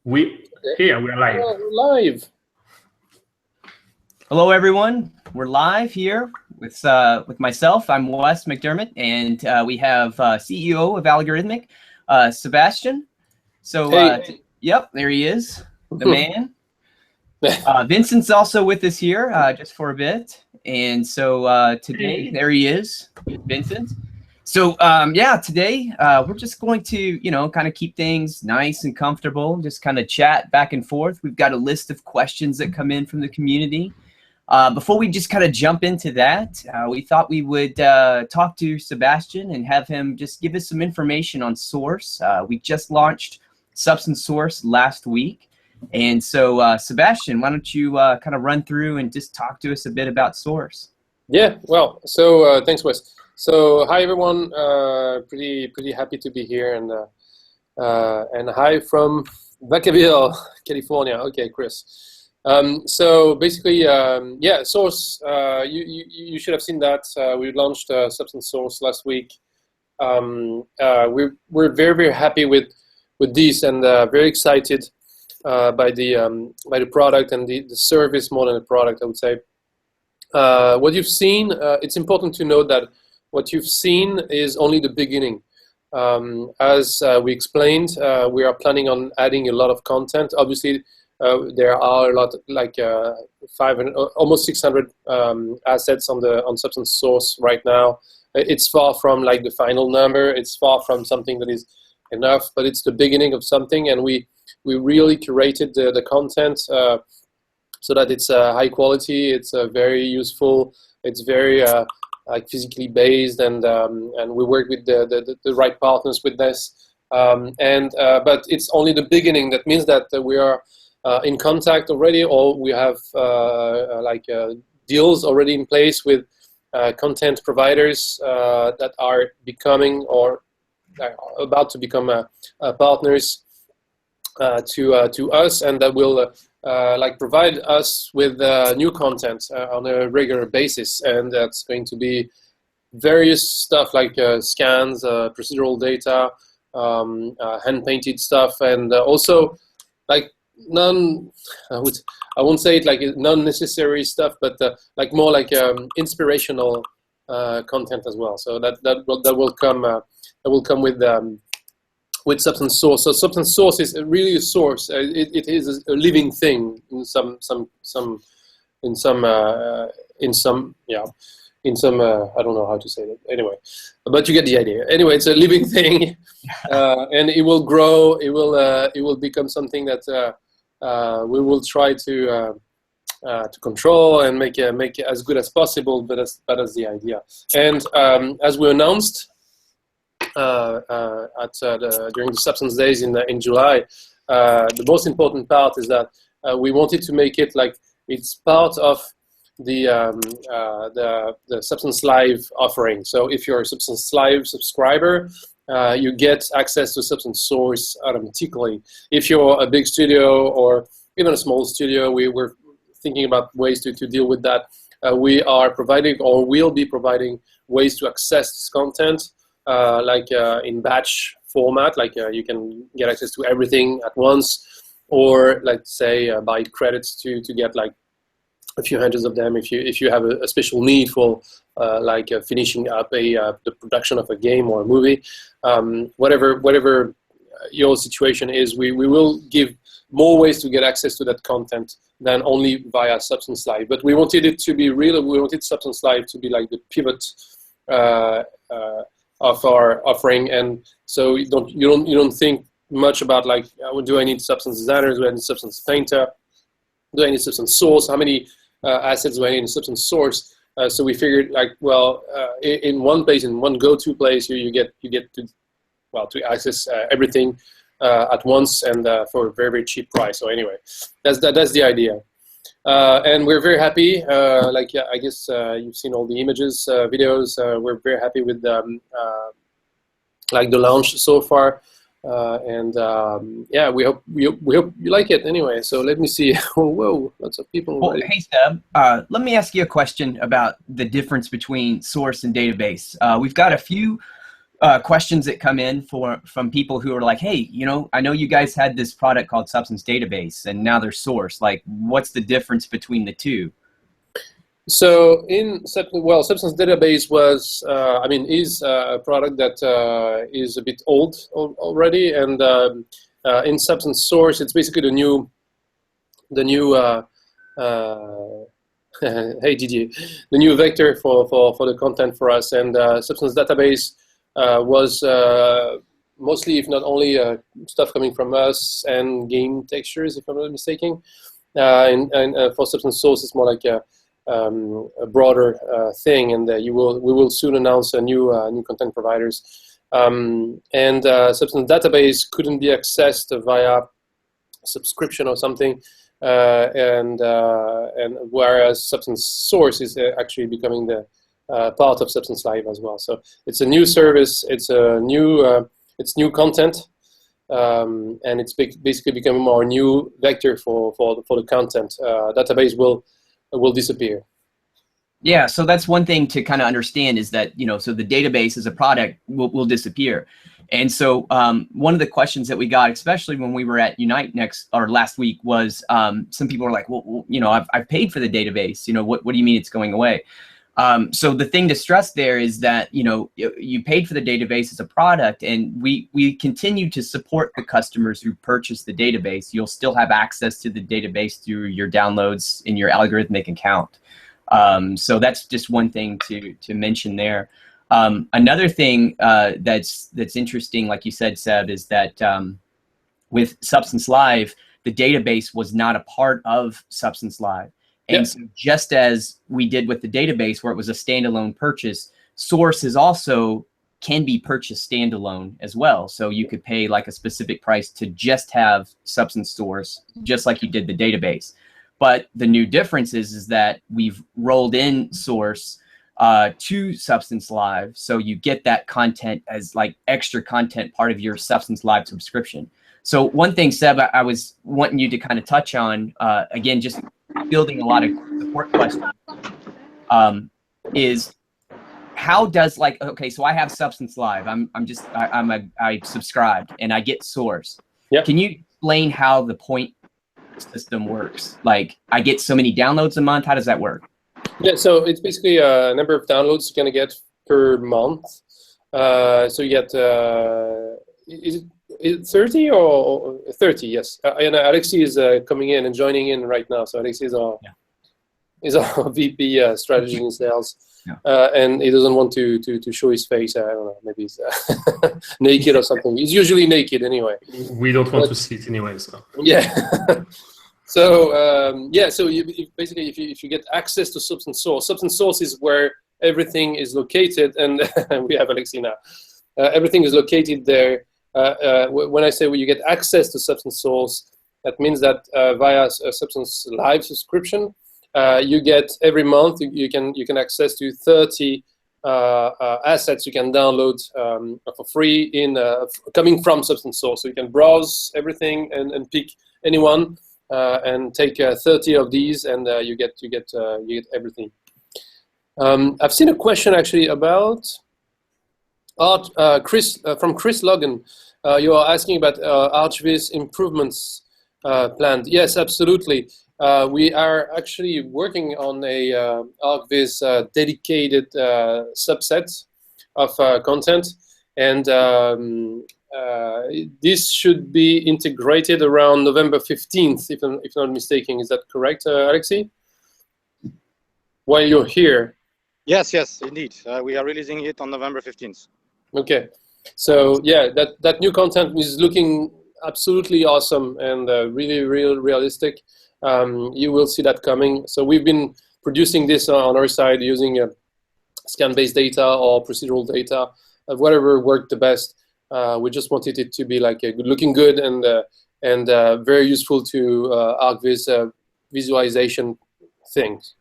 We here we're live. Oh, we're live. Hello, everyone. We're live here with myself. I'm Wes McDermott, and we have CEO of Algorithmic, Sebastien. So, Hey. yep, there he is, the man. Vincent's also with us here just for a bit, and so today, there he is, Vincent. So yeah, today we're just going to, kind of keep things nice and comfortable, just kind of chat back and forth. We've got a list of questions that come in from the community. Before we just kind of jump into that, we thought we would talk to Sebastien and have him just give us some information on Source. We just launched Substance Source last week. And so, Sebastien, why don't you kind of run through and just talk to us a bit about Source? Yeah, well, so thanks, Wes. So hi, everyone. Pretty happy to be here, and hi from Vacaville, California. Okay, Chris. So basically, yeah, Source. You should have seen that we launched Substance Source last week. We're very happy with this, and very excited by the product and the service more than the product, I would say. What you've seen, it's important to note that what you've seen is only the beginning. As we explained, we are planning on adding a lot of content. Obviously, there are a lot, like 500, almost 600 assets on Substance Source right now. It's far from like the final number. It's far from something that is enough, but it's the beginning of something, and we really curated the content so that it's high quality. It's very useful. It's very like physically based, and we work with the right partners with this. But it's only the beginning. That means that we are in contact already, or we have deals already in place with content providers that are becoming or about to become partners to us, and that will provide us with new content on a regular basis. And that's going to be various stuff like scans, procedural data, hand-painted stuff, and also like I won't say it like non-necessary stuff, but like more like inspirational content as well. So that will come with Substance Source. So Substance Source is really a source. It is a living thing in some I don't know how to say that. Anyway, but you get the idea. Anyway, it's a living thing, and it will grow. It will become something that we will try to control and make it as good as possible. But that's the idea. And as we announced during the Substance Days in July, the most important part is that we wanted to make it like it's part of the Substance Live offering. So if you're a Substance Live subscriber, you get access to Substance Source automatically. If you're a big studio or even a small studio, we're thinking about ways to deal with that. We are providing, or will be providing, ways to access this content in batch format, like you can get access to everything at once, or let's say buy credits to get like a few hundreds of them if you have a special need for finishing up the production of a game or a movie. Whatever your situation is, we will give more ways to get access to that content than only via Substance Live. But we wanted it to be real. We wanted Substance Live to be like the pivot of our offering, and so you don't think much about like, do I need Substance Designer? Do I need Substance Painter? Do I need Substance Source? How many assets do I need in Substance Source? So we figured like, well, in one place, in one go-to place, you get to access everything at once, and for a very cheap price. So anyway, that's the idea. And we're very happy. I guess you've seen all the images, videos. We're very happy with the launch so far, and yeah, we hope you like it. Anyway, so let me see. Whoa, lots of people. Well, hey Seb, let me ask you a question about the difference between source and database. We've got a few questions that come in from people who are like, hey, you know, I know you guys had this product called Substance Database and now they're Source. Like, what's the difference between the two? So Substance Database was, is a product that is a bit old already, and in Substance Source, it's basically the new hey Didier, the new vector for the content for us. And Substance Database was mostly, if not only, stuff coming from us and game textures, if I'm not mistaken. And for Substance Source, it's more like a broader thing, and we will soon announce a new content providers. Substance Database couldn't be accessed via subscription or something, and whereas Substance Source is actually becoming the part of Substance Live as well. So it's a new service. It's a new content, and it's basically becoming our new vector for the content. Database will disappear. Yeah, so that's one thing to kind of understand is that, you know, so the database as a product will disappear. And so one of the questions that we got, especially when we were at Unite last week, was some people were like, well, you know, I've paid for the database. You know, what do you mean it's going away? So the thing to stress there is that, you know, you paid for the database as a product, and we continue to support the customers who purchase the database. You'll still have access to the database through your downloads in your algorithmic account. So that's just one thing to mention there. Another thing that's interesting, like you said, Seb, is that with Substance Live, the database was not a part of Substance Live. And so just as we did with the database, where it was a standalone purchase, Source is also can be purchased standalone as well. So you could pay like a specific price to just have Substance Source, just like you did the database. But the new difference is that we've rolled in Source to Substance Live, so you get that content as like extra content part of your Substance Live subscription. So one thing, Seb, I was wanting you to kind of touch on, again, just building a lot of support questions, is how does, like, okay, so I have Substance Live, I subscribed and I get Source. Yep. Can you explain how the point system works? Like, I get so many downloads a month. How does that work? Yeah, so it's basically a number of downloads you're gonna get per month. So you get is it 30 or 30? Yes. And Alexis is coming in and joining in right now. So Alexis is our VP strategy and sales, and he doesn't want to show his face. I don't know. Maybe he's naked or something. He's usually naked anyway. We don't want to see it anyway. So yeah. So so basically, if you get access to Substance Source is where everything is located, and we have Alexi now. Everything is located there. When I say you get access to Substance Source, that means that via a Substance Live subscription, you get every month you can access to 30 assets you can download for free coming from Substance Source. So you can browse everything and pick anyone. And take 30 of these, and you get everything. I've seen a question actually about Chris from Chris Logan. You are asking about ArchViz improvements planned. Yes, absolutely. We are actually working on a ArchViz dedicated subset of content, and this should be integrated around November 15th, if not mistaken. Is that correct, Alexi? While you're here. Yes, indeed. We are releasing it on November 15th. Okay. So yeah, that new content is looking absolutely awesome and really realistic. You will see that coming. So we've been producing this on our side using scan-based data or procedural data, whatever worked the best. We just wanted it to be like looking good and very useful to ArchViz visualization things.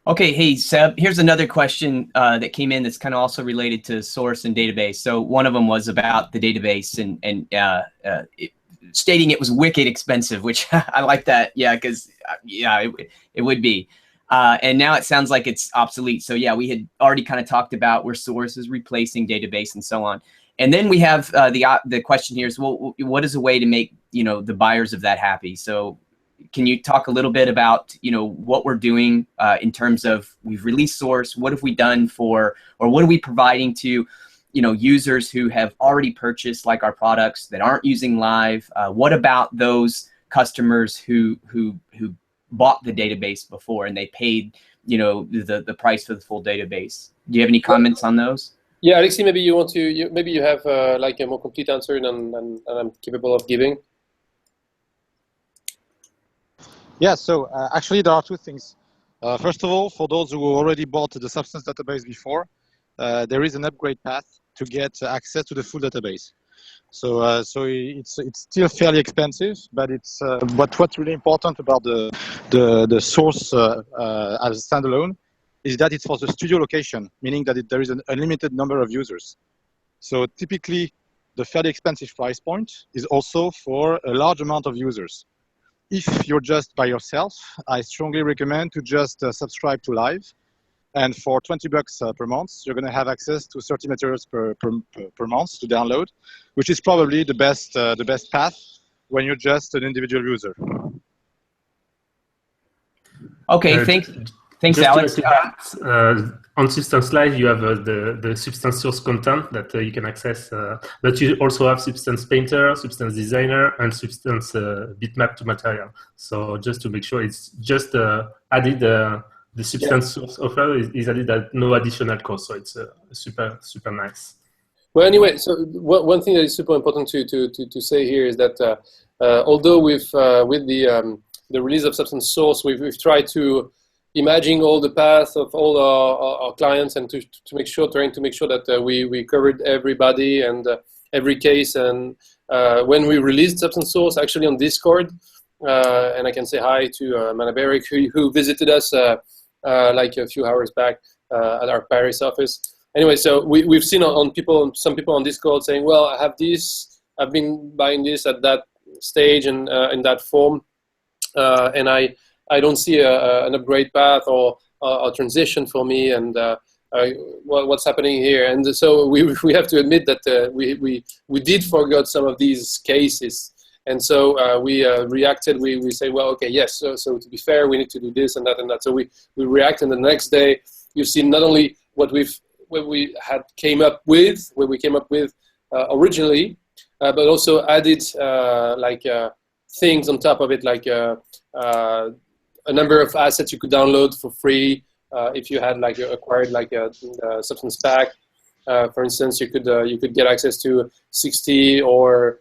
Okay, hey Seb, here's another question that came in that's kind of also related to Source and database. So one of them was about the database and stating it was wicked expensive, which I like that. Yeah, because it would be. And now it sounds like it's obsolete. So yeah, we had already kind of talked about where source is replacing database and so on. And then we have the question here is, well, what is a way to make, you know, the buyers of that happy? So can you talk a little bit about, you know, what we're doing in terms of we've released source, what have we done for, or what are we providing to, you know, users who have already purchased like our products that aren't using live? What about those customers who bought the database before and they paid, you know, the price for the full database? Do you have any comments on those? Yeah, Alexi, maybe you want to, maybe you have like a more complete answer than I'm capable of giving. Yeah, so actually there are two things. First of all, for those who already bought the Substance database before, there is an upgrade path to get access to the full database. So it's still fairly expensive, but it's but what's really important about the source as a standalone is that it's for the studio location, meaning that there is an unlimited number of users. So typically, the fairly expensive price point is also for a large amount of users. If you're just by yourself, I strongly recommend to just subscribe to Live. And for $20 per month, you're going to have access to 30 materials per month to download, which is probably the best path when you're just an individual user. Okay, thanks, Alex. On Substance Live, you have the Substance source content that you can access, but you also have Substance Painter, Substance Designer, and Substance bitmap to material. So just to make sure it's just added, the Substance source offer is added at no additional cost. So it's super nice. Well, anyway, so one thing that is super important to say here is that although with the release of Substance Source, we've tried to imagine all the paths of all our clients and trying to make sure that we covered everybody and every case. And when we released Substance Source, actually on Discord, and I can say hi to Manaberic who visited us like a few hours back at our Paris office. Anyway, so we've seen some people on Discord saying, well, I have this, I've been buying this at that stage and in that form, and I don't see an upgrade path or a transition for me, and what's happening here? And so we have to admit that we did forget some of these cases, and so we reacted. We say, well, okay, yes. So to be fair, we need to do this and that and that. So we react, and the next day you've seen not only what we came up with originally, but also added things on top of it, like a number of assets you could download for free if you had acquired a Substance pack. For instance, you could get access to 60 or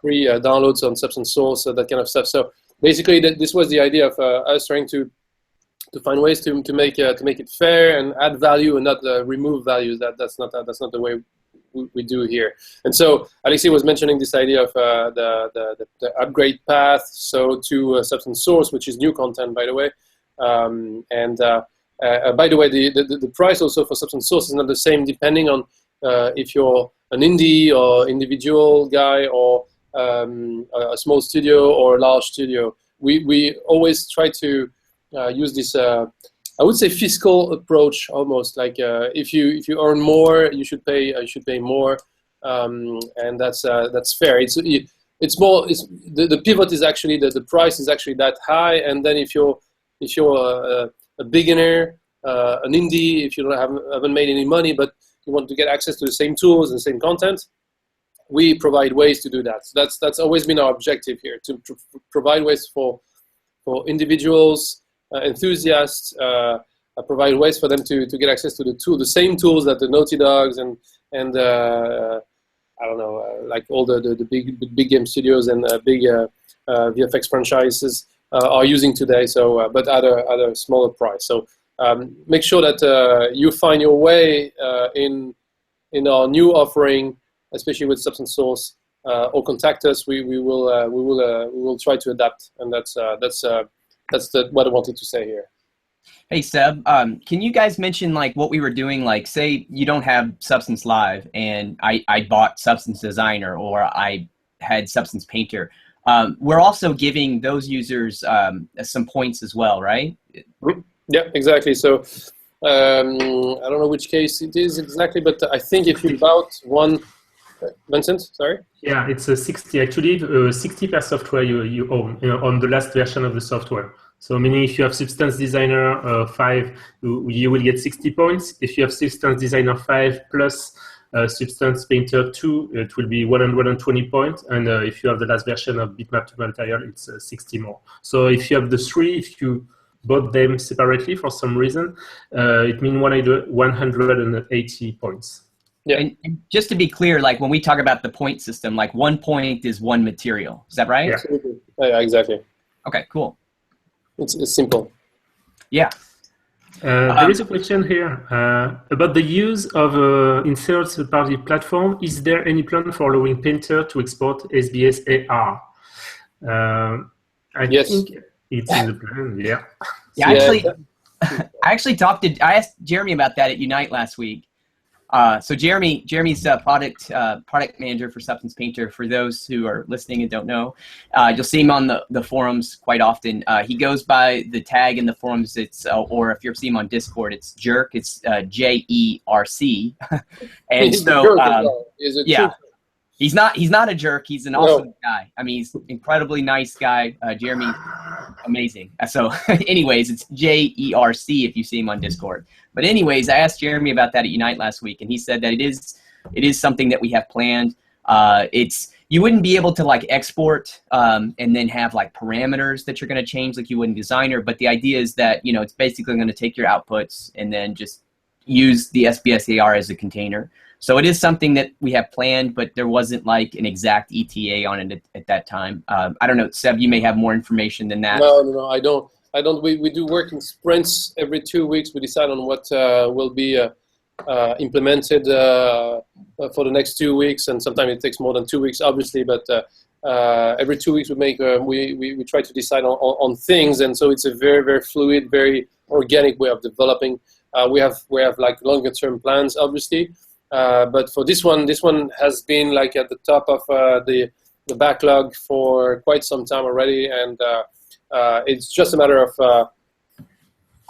free downloads on Substance Source, that kind of stuff. So basically, this was the idea of us trying to find ways to make it fair and add value and not remove values. That's not the way we do here. And so Alexi was mentioning this idea of the upgrade path, so to Substance Source, which is new content, by the way. By the way, the price also for Substance Source is not the same depending on if you're an indie or individual guy or a small studio or a large studio. We always try to use this I would say fiscal approach, almost like if you earn more, you should pay more, and that's fair. It's more the pivot is actually the price is actually that high, and then if you're a beginner, an indie, if you haven't made any money but you want to get access to the same tools and the same content, we provide ways to do that. So that's always been our objective here, to provide ways for individuals. Enthusiasts, provide ways for them to get access to the same tools that the Naughty Dogs and I don't know, like all the big game studios and big VFX franchises are using today. So, but at a smaller price. So make sure that you find your way in our new offering, especially with Substance Source, or contact us. We will try to adapt, and that's what I wanted to say here. Hey Seb, can you guys mention like what we were doing? Like, say you don't have Substance Live, and I bought Substance Designer, or I had Substance Painter. We're also giving those users some points as well, right? Yeah, exactly. So I don't know which case it is exactly, but I think if you bought one, Vincent, sorry. Yeah, it's a 60. Actually, 60 per software you own, on the last version of the software. So meaning if you have Substance Designer 5, you will get 60 points. If you have Substance Designer 5 plus Substance Painter 2, it will be 120 points. And if you have the last version of Bitmap to Material, it's 60 more. So if you have the three, if you bought them separately for some reason, it means 180 points. Yeah. And just to be clear, like when we talk about the point system, like 1 point is one material. Is that right? Yeah. Absolutely. Yeah, exactly. Okay, cool. It's simple. Yeah. There is a question here about the use of in third-party platform. Is there any plan for allowing Painter to export SBS AR? I Yes. think it's in the plan. Yeah. Yeah, actually, I asked Jeremy about that at Unite last week. So Jeremy's product manager for Substance Painter. For those who are listening and don't know, you'll see him on the forums quite often. He goes by the tag in the forums. It's or if you see him on Discord, it's Jerk. It's JERC. And so yeah, he's not a jerk. He's an awesome guy. I mean, he's an incredibly nice guy. Jeremy, amazing. So anyways, it's JERC if you see him on Discord. But anyways, I asked Jeremy about that at Unite last week, and he said that it is something that we have planned. You wouldn't be able to like export and then have like parameters that you're going to change like you would in Designer. But the idea is that it's basically going to take your outputs and then just use the SBS AR as a container. So it is something that we have planned, but there wasn't like an exact ETA on it at that time. I don't know, Seb, you may have more information than that. No, I don't. We do work in sprints every 2 weeks. We decide on what will be implemented for the next 2 weeks, and sometimes it takes more than 2 weeks, obviously. But every 2 weeks we make we try to decide on things, and so it's a very, very fluid, very organic way of developing. We have like longer term plans, obviously, but for this one has been like at the top of the backlog for quite some time already, and it's just a matter of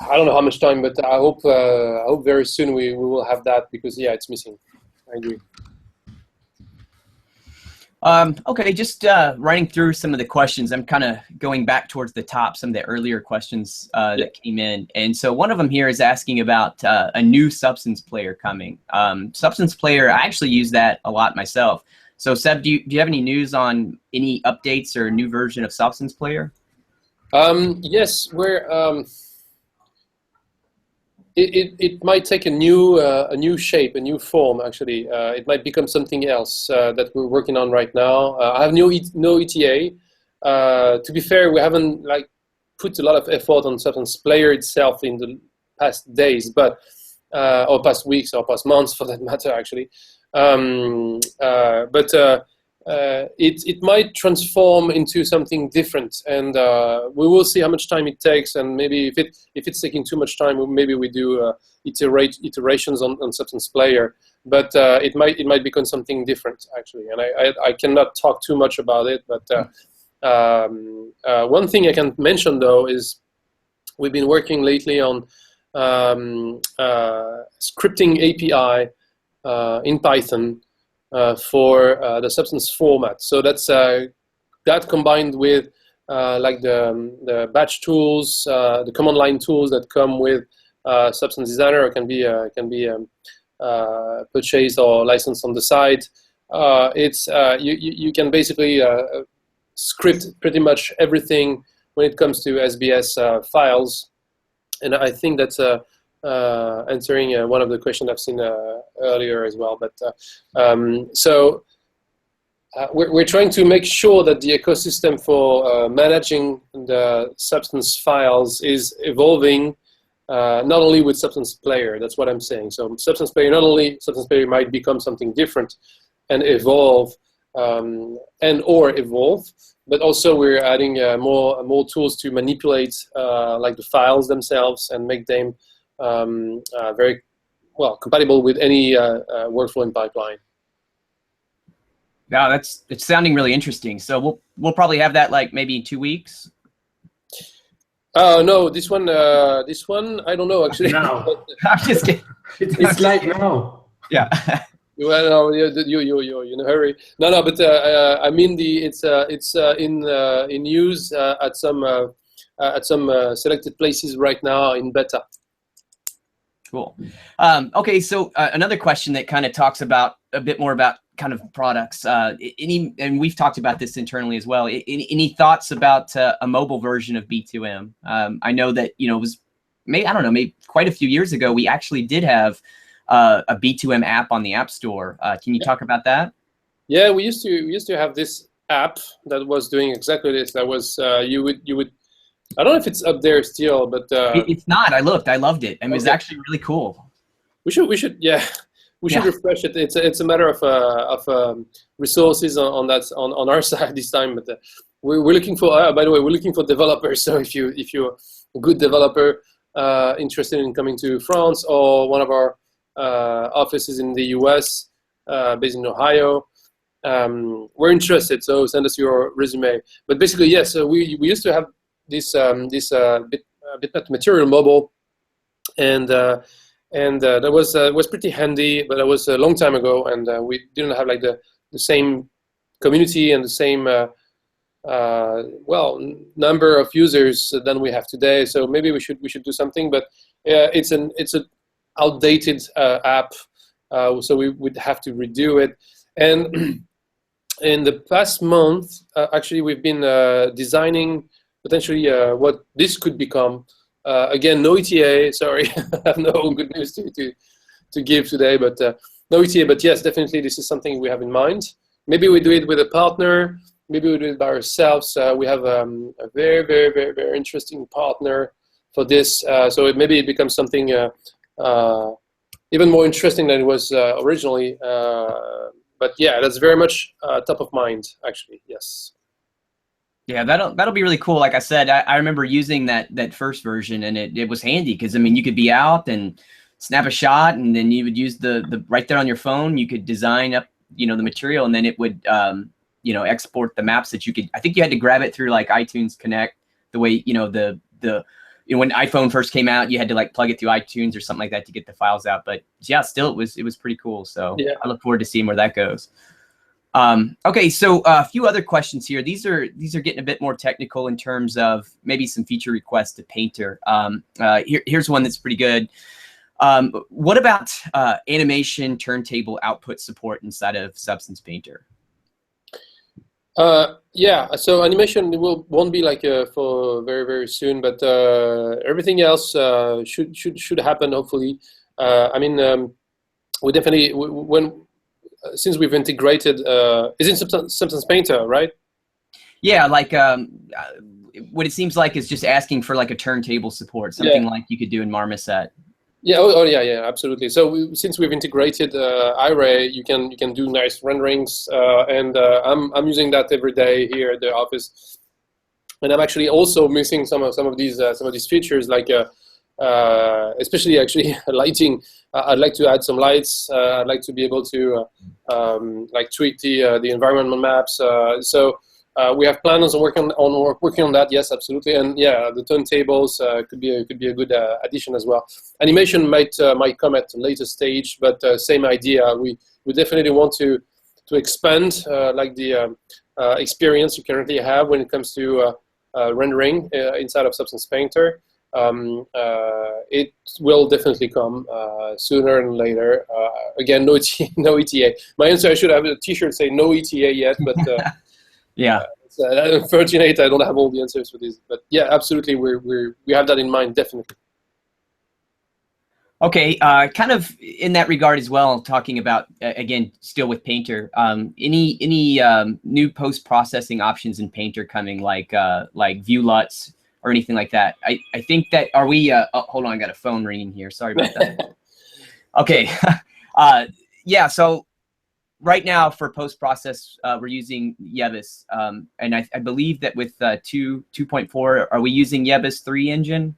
I don't know how much time, but I hope very soon we will have that, because yeah, it's missing. I agree. Okay, just running through some of the questions. I'm kind of going back towards the top, some of the earlier questions that came in. And so one of them here is asking about a new Substance player coming. Substance player, I actually use that a lot myself. So Seb, do you have any news on any updates or new version of Substance player? Yes, it might take a new shape, a new form. Actually, it might become something else that we're working on right now. I have no ETA. To be fair, we haven't like put a lot of effort on Substance Player itself in the past days, but or past weeks or past months for that matter, actually. It might transform into something different, and we will see how much time it takes, and maybe if it's taking too much time, maybe we do iterations on Substance Player. But it might become something different, actually, and I cannot talk too much about it. But one thing I can mention though is we've been working lately on scripting API in Python for the Substance format. So that's that combined with like the batch tools, the command line tools that come with Substance Designer, or can be purchased or licensed on the side. It's you can basically script pretty much everything when it comes to SBS files, and I think that's answering one of the questions I've seen earlier as well. But so we're trying to make sure that the ecosystem for managing the Substance files is evolving, not only with Substance Player. That's what I'm saying. So Substance Player, not only Substance Player might become something different and evolve, evolve, but also we're adding more tools to manipulate like the files themselves and make them very well compatible with any workflow in pipeline. Yeah, it's sounding really interesting. So we'll probably have that like maybe in 2 weeks. Oh no, this one I don't know actually. Now. I'm just kidding. It's like now. Yeah. Well, no, you're in a hurry. No, but I mean it's in use at some selected places right now in beta. Cool. Okay, so another question that kind of talks about a bit more about kind of products. And we've talked about this internally as well. Any thoughts about a mobile version of B2M? I know that it was maybe quite a few years ago we actually did have a B2M app on the App Store. Can you talk about that? Yeah, we used to have this app that was doing exactly this. That was you would. I don't know if it's up there still, but It's not. I looked. I loved it. And it was Okay. actually really cool. we should refresh it. It's a matter of resources on our side this time. But we're looking for. By the way, we're looking for developers. So if you're a good developer interested in coming to France or one of our offices in the US, based in Ohio, we're interested. So send us your resume. But basically, yes. So we used to have this bitmap material mobile, and that was pretty handy, but that was a long time ago, and we didn't have like the same community and the same number of users than we have today. So maybe we should do something, but it's an outdated app, so we would have to redo it. And in the past month, actually, we've been designing potentially what this could become. Again, no ETA. Sorry, I have no good news to give today, but no ETA. But yes, definitely, this is something we have in mind. Maybe we do it with a partner. Maybe we do it by ourselves. We have a very, very, very, very interesting partner for this. So maybe it becomes something even more interesting than it was originally. But yeah, that's very much top of mind, actually. Yes. Yeah, that'll be really cool. Like I said, I remember using that first version, and it was handy because I mean you could be out and snap a shot, and then you would use the right there on your phone. You could design up the material, and then it would export the maps that you could. I think you had to grab it through like iTunes Connect, the way when iPhone first came out, you had to like plug it through iTunes or something like that to get the files out. But yeah, still it was pretty cool. So yeah. I look forward to seeing where that goes. Okay, so a few other questions here. These are getting a bit more technical in terms of maybe some feature requests to Painter. Here's one that's pretty good. What about animation turntable output support inside of Substance Painter? Yeah, so animation won't be like for very, very soon, but everything else should happen hopefully. I mean, we definitely since we've integrated, is it Substance Painter, right? Yeah, like what it seems like is just asking for like a turntable support, something like you could do in Marmoset. Yeah. Oh yeah, yeah, absolutely. So since we've integrated iRay, you can do nice renderings, and I'm using that every day here at the office, and I'm actually also missing some of these features, like especially actually lighting. I'd like to add some lights. I'd like to be able to like tweak the environmental maps. So we have plans on working on that. Yes, absolutely. And yeah, the turntables could be a good addition as well. Animation might come at a later stage, but same idea. We definitely want to expand like the experience you currently have when it comes to rendering inside of Substance Painter. It will definitely come sooner than later. Again, no ETA. My answer: I should have a T-shirt saying no ETA yet, but yeah. Unfortunately, I don't have all the answers for this. But yeah, absolutely, we have that in mind, definitely. Okay, kind of in that regard as well, talking about again, still with Painter. Any new post-processing options in Painter coming, like view LUTs or anything like that? I think that are we? Oh, hold on, I got a phone ringing here. Sorry about that. Okay, yeah. So right now for post-process, we're using Yebus, and I believe that with 2.4, are we using Yebus 3 engine?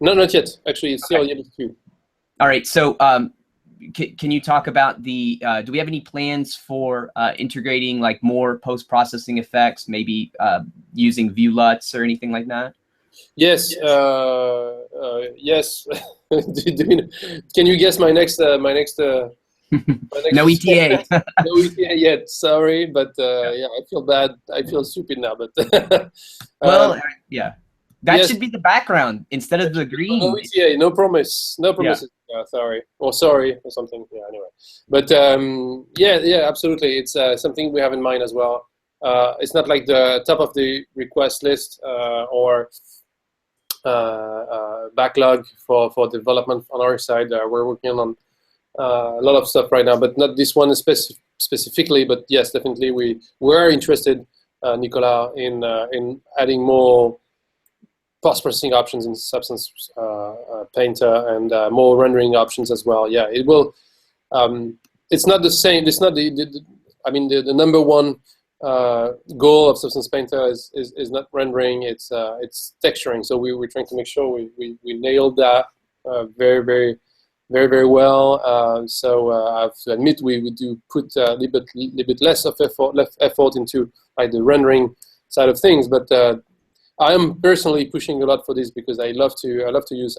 No, not yet. Actually, it's still Yebus 2. All right. So can you talk about the? Do we have any plans for integrating like more post-processing effects? Maybe using view LUTs or anything like that? Yes. Yes. Can you guess my next? My next No ETA. No ETA yet. Sorry, but yeah, I feel bad. I feel stupid now. But Well, yeah, that yes. should be the background instead of the green. No ETA. No promise. No promises. Yeah. Sorry. Or sorry or something. Yeah. Anyway. But yeah. Absolutely. It's something we have in mind as well. It's not like the top of the request list or backlog for development on our side. We're working on a lot of stuff right now, but not this one specifically. But yes, definitely we were interested, Nicolas, in adding more post-processing options in Substance Painter and more rendering options as well. Yeah, it will. It's not the same. It's not I mean, the number one goal of Substance Painter is not rendering. It's texturing. So we're trying to make sure we nailed that very well. So I have to admit we do put a little bit less of effort into like the rendering side of things, but I am personally pushing a lot for this because I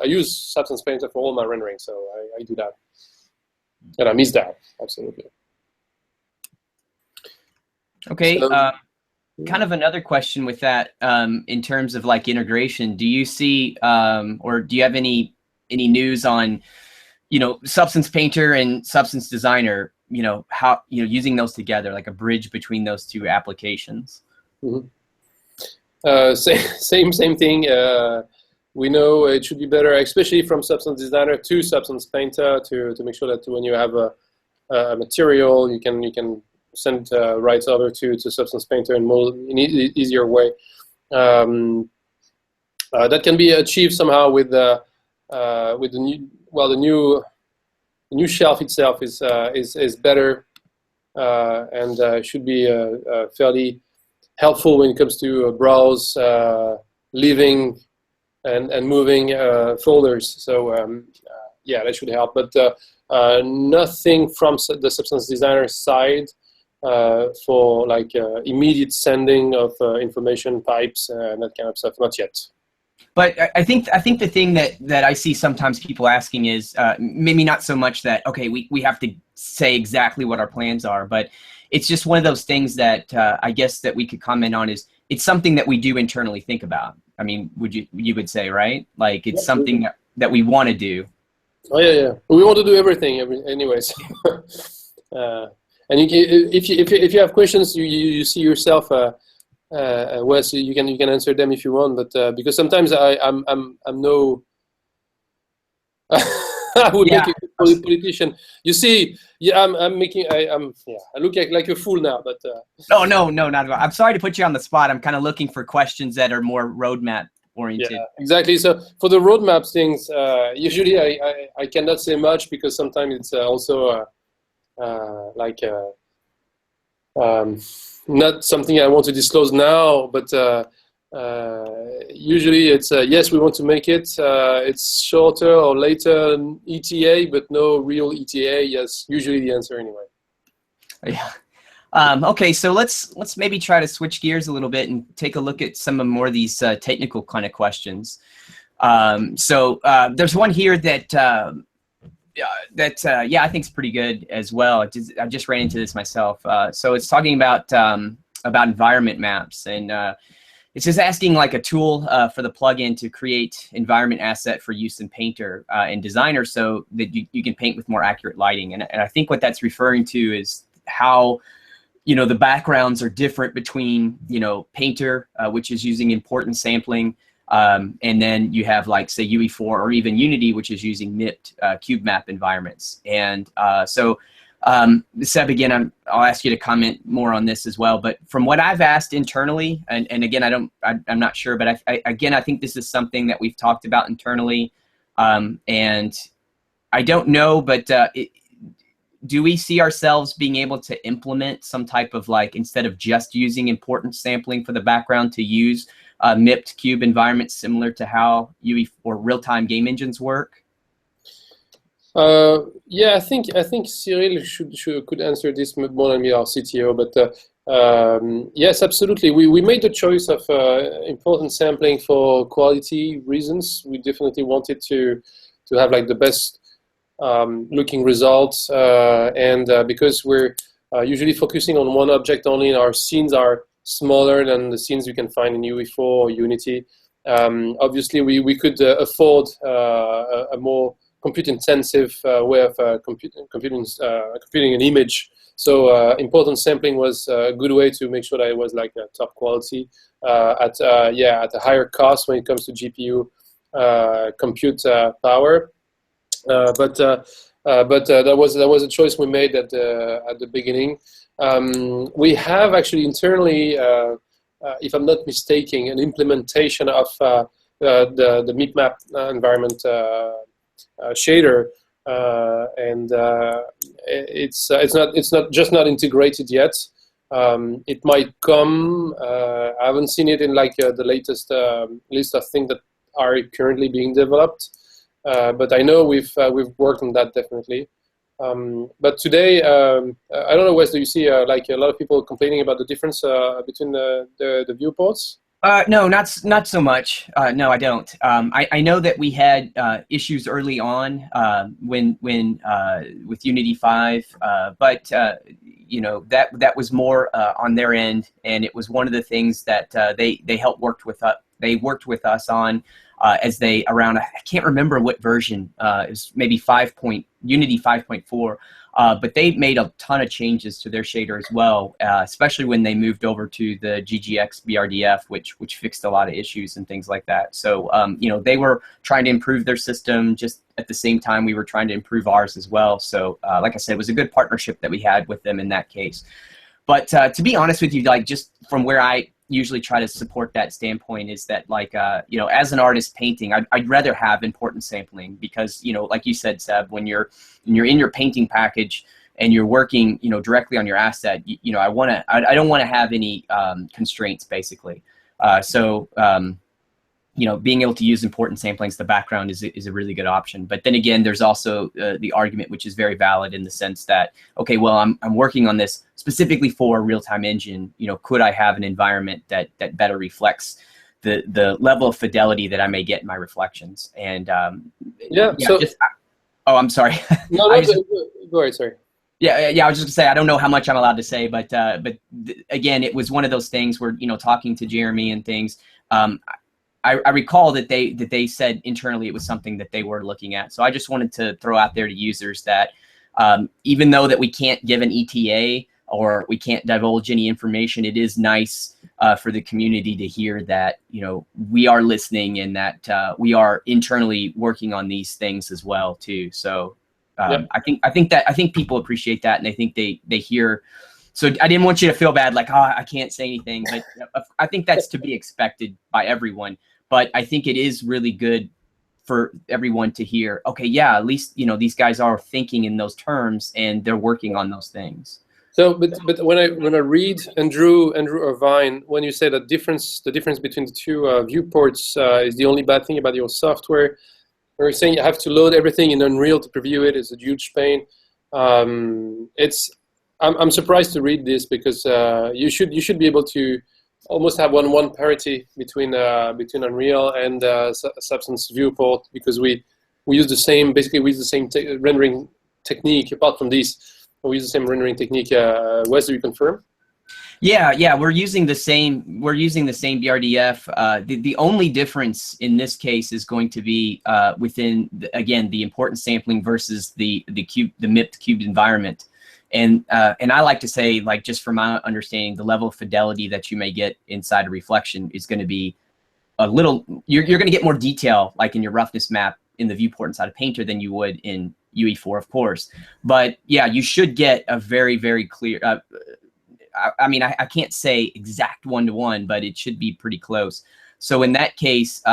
use Substance Painter for all my rendering, so I do that, and I miss that absolutely. Okay. So, kind of another question with that, in terms of like integration. Do you see, or do you have any news on, Substance Painter and Substance Designer, how, using those together, like a bridge between those two applications? mm-hmm. Same thing. We know it should be better, especially from Substance Designer to Substance Painter, to make sure that when you have a material, you can send right over to Substance Painter in an easier way. That can be achieved somehow with the new shelf itself is better and should be fairly helpful when it comes to browse, leaving, and moving folders. So yeah, that should help. But nothing from the Substance Designer side for like immediate sending of information pipes and that kind of stuff. Not yet. But I think the thing that I see sometimes people asking is maybe not so much that, okay, we have to say exactly what our plans are, but it's just one of those things that I guess that we could comment on is it's something that we do internally think about. I mean, you would say, right? Like it's something that we want to do. Oh yeah. We want to do everything anyways. And if you have questions, you see yourself, Wes, you can answer them if you want. But because sometimes I'm no. I would make a good politician. You see, yeah, I look like a fool now, but no, not at all. I'm sorry to put you on the spot. I'm kind of looking for questions that are more roadmap oriented. Yeah, exactly. So for the roadmap things, usually I cannot say much because sometimes it's also like not something I want to disclose now, but usually it's yes, we want to make it. It's shorter or later ETA, but no real ETA. Yes, usually the answer anyway. Yeah. Okay, so let's maybe try to switch gears a little bit and take a look at some of more of these technical kind of questions. So there's one here that yeah, I think is pretty good as well. I just ran into this myself. So it's talking about environment maps, and it's just asking like a tool for the plugin to create environment asset for use in Painter and Designer, so that you can paint with more accurate lighting. And I think what that's referring to is how the backgrounds are different between Painter, which is using importance sampling. And then you have like say UE4 or even Unity, which is using MIPT cube map environments. And so Seb, again, I'll ask you to comment more on this as well. But from what I've asked internally, and again, I'm not sure, but I think this is something that we've talked about internally, and I don't know, but do we see ourselves being able to implement some type of like, instead of just using importance sampling for the background, to use MIPT cube environments similar to how UE or real-time game engines work? Yeah, I think Cyril could answer this more than me, our CTO. But Yes, absolutely. We made the choice of important sampling for quality reasons. We definitely wanted to have like the best looking results, and because we're usually focusing on one object only, and our scenes are smaller than the scenes you can find in UE4 or Unity. Obviously, we could afford a more compute-intensive way of computing an image. So important sampling was a good way to make sure that it was like top quality at a higher cost when it comes to GPU compute power. But that was a choice we made at the beginning. We have actually internally, if I'm not mistaken, an implementation of the MIPMAP environment shader, and it's not integrated yet. It might come. I haven't seen it in like the latest list of things that are currently being developed. But I know we've worked on that definitely. But today, I don't know, Wes, do you see like a lot of people complaining about the difference between the viewports? No, not so much. No, I don't. I know that we had issues early on when with Unity 5, but you know, that was more on their end, and it was one of the things that they helped worked with us. They worked with us on as they around, I can't remember what version. It was maybe Unity 5.4. But they made a ton of changes to their shader as well, especially when they moved over to the GGX BRDF, which fixed a lot of issues and things like that. So you know, they were trying to improve their system just at the same time we were trying to improve ours as well. So like I said, it was a good partnership that we had with them in that case. But to be honest with you, like just from where I usually try to support that standpoint is that, like, you know, as an artist painting, I'd rather have important sampling because, you know, like you said, Seb, when you're in your painting package and you're working, you know, directly on your asset, you know, I don't want to have any constraints basically. You know, being able to use important samplings, the background is a really good option. But then again, there's also the argument, which is very valid in the sense that, okay, well, I'm working on this specifically for a real-time engine. You know, could I have an environment that better reflects the level of fidelity that I may get in my reflections? And oh, I'm sorry. No, go ahead, sorry. Yeah, I was just gonna say I don't know how much I'm allowed to say, but again, it was one of those things where, you know, talking to Jeremy and things. I recall that they said internally it was something that they were looking at. So I just wanted to throw out there to users that even though that we can't give an ETA or we can't divulge any information, it is nice for the community to hear that, you know, we are listening and that we are internally working on these things as well too. So I think people appreciate that, and I think they hear. So I didn't want you to feel bad, like, oh, I can't say anything, but I think that's to be expected by everyone. But I think it is really good for everyone to hear, okay, yeah, at least, you know, these guys are thinking in those terms and they're working on those things. So, but when I read Andrew Irvine, when you say the difference between the two viewports is the only bad thing about your software, we're saying you have to load everything in Unreal to preview it. It's a huge pain. I'm surprised to read this because you should be able to almost have one parity between Unreal and Substance viewport, because we use the same rendering technique. Apart from this, we use the same rendering technique. Wes, do you confirm? Yeah, we're using the same BRDF. The only difference in this case is going to be within again the important sampling versus the MIPed cubed environment. And I like to say, like, just from my understanding, the level of fidelity that you may get inside a reflection is going to be a little, you're going to get more detail, like in your roughness map in the viewport inside of Painter than you would in UE4, of course. But yeah, you should get a very, very clear, I mean, I can't say exact one-to-one, but it should be pretty close. So in that case,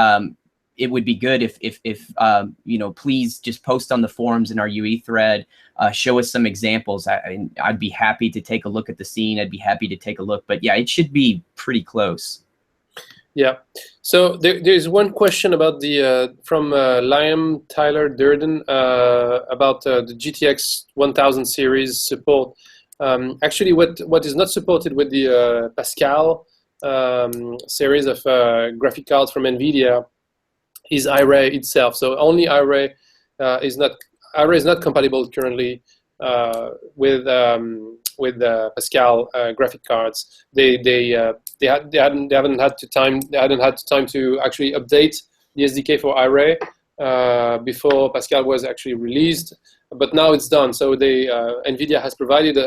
it would be good if you know, please just post on the forums in our UE thread, show us some examples. I'd be happy to take a look at the scene. I'd be happy to take a look, but yeah, it should be pretty close. Yeah. So there's one question about the from Liam Tyler Durden about the GTX 1000 series support. Actually, what is not supported with the Pascal series of graphic cards from NVIDIA is Iray itself. So only Iray is not compatible currently with Pascal graphic cards. They hadn't had time to actually update the SDK for Iray before Pascal was actually released, but now it's done. So NVIDIA has provided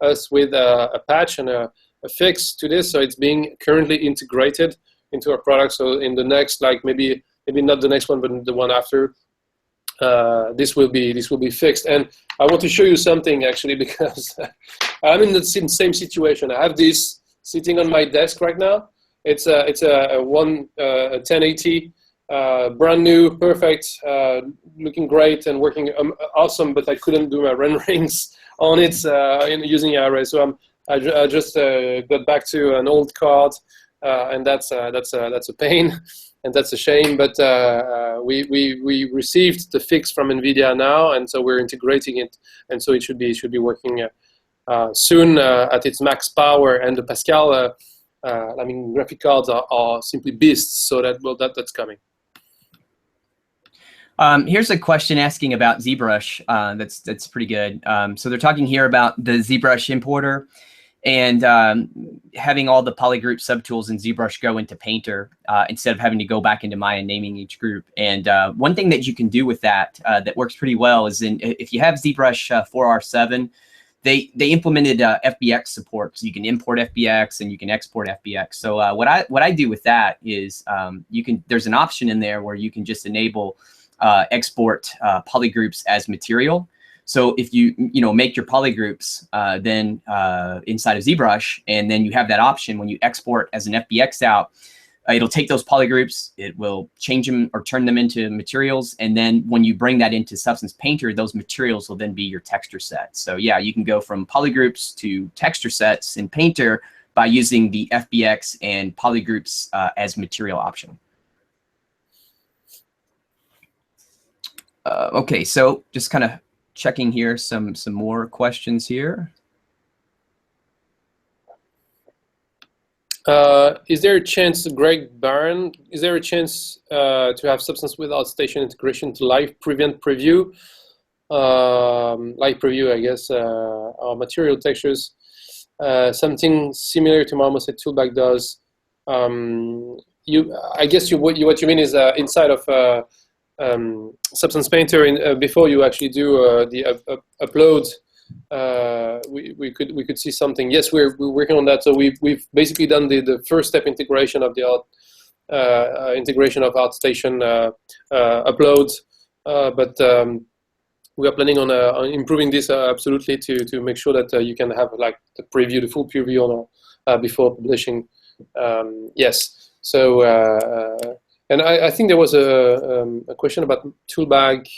us with a patch and a fix to this, so it's being currently integrated into our product. So in the next, like maybe not the next one, but the one after, this will be fixed. And I want to show you something actually, because I'm in the same situation. I have this sitting on my desk right now. It's a 1080, brand new, perfect, looking great and working awesome. But I couldn't do my renderings on it using Iray. So I just got back to an old card, and that's a pain. And that's a shame, but we received the fix from NVIDIA now, and so we're integrating it, and so it should be working soon at its max power. And the Pascal, I mean, graphic cards are simply beasts, so that's coming. Here's a question asking about ZBrush. That's pretty good. So they're talking here about the ZBrush importer, and having all the polygroup subtools in ZBrush go into Painter instead of having to go back into Maya and naming each group. And one thing that you can do with that that works pretty well is if you have ZBrush 4R7, they implemented FBX support, so you can import FBX and you can export FBX. So what I do with that is there's an option in there where you can just enable export polygroups as material. So if you make your polygroups then inside of ZBrush, and then you have that option when you export as an FBX out, it'll take those polygroups, it will change them or turn them into materials, and then when you bring that into Substance Painter, those materials will then be your texture sets. So yeah, you can go from polygroups to texture sets in Painter by using the FBX and polygroups as material option. Okay, so just kind of checking here some more questions here. Is there a chance, Greg Barron, is there a chance to have Substance without station integration to live preview? Live preview, I guess, our material textures. Something similar to Marmoset Toolbag does. I guess what you mean is inside of Substance Painter, before you actually do the upload, we could see something. Yes, we're working on that. So we've basically done the first step integration of the integration of ArtStation upload, but we are planning on improving this absolutely to make sure that you can have like the preview, the full preview on before publishing. Yes. So. And I think there was a question about Toolbag,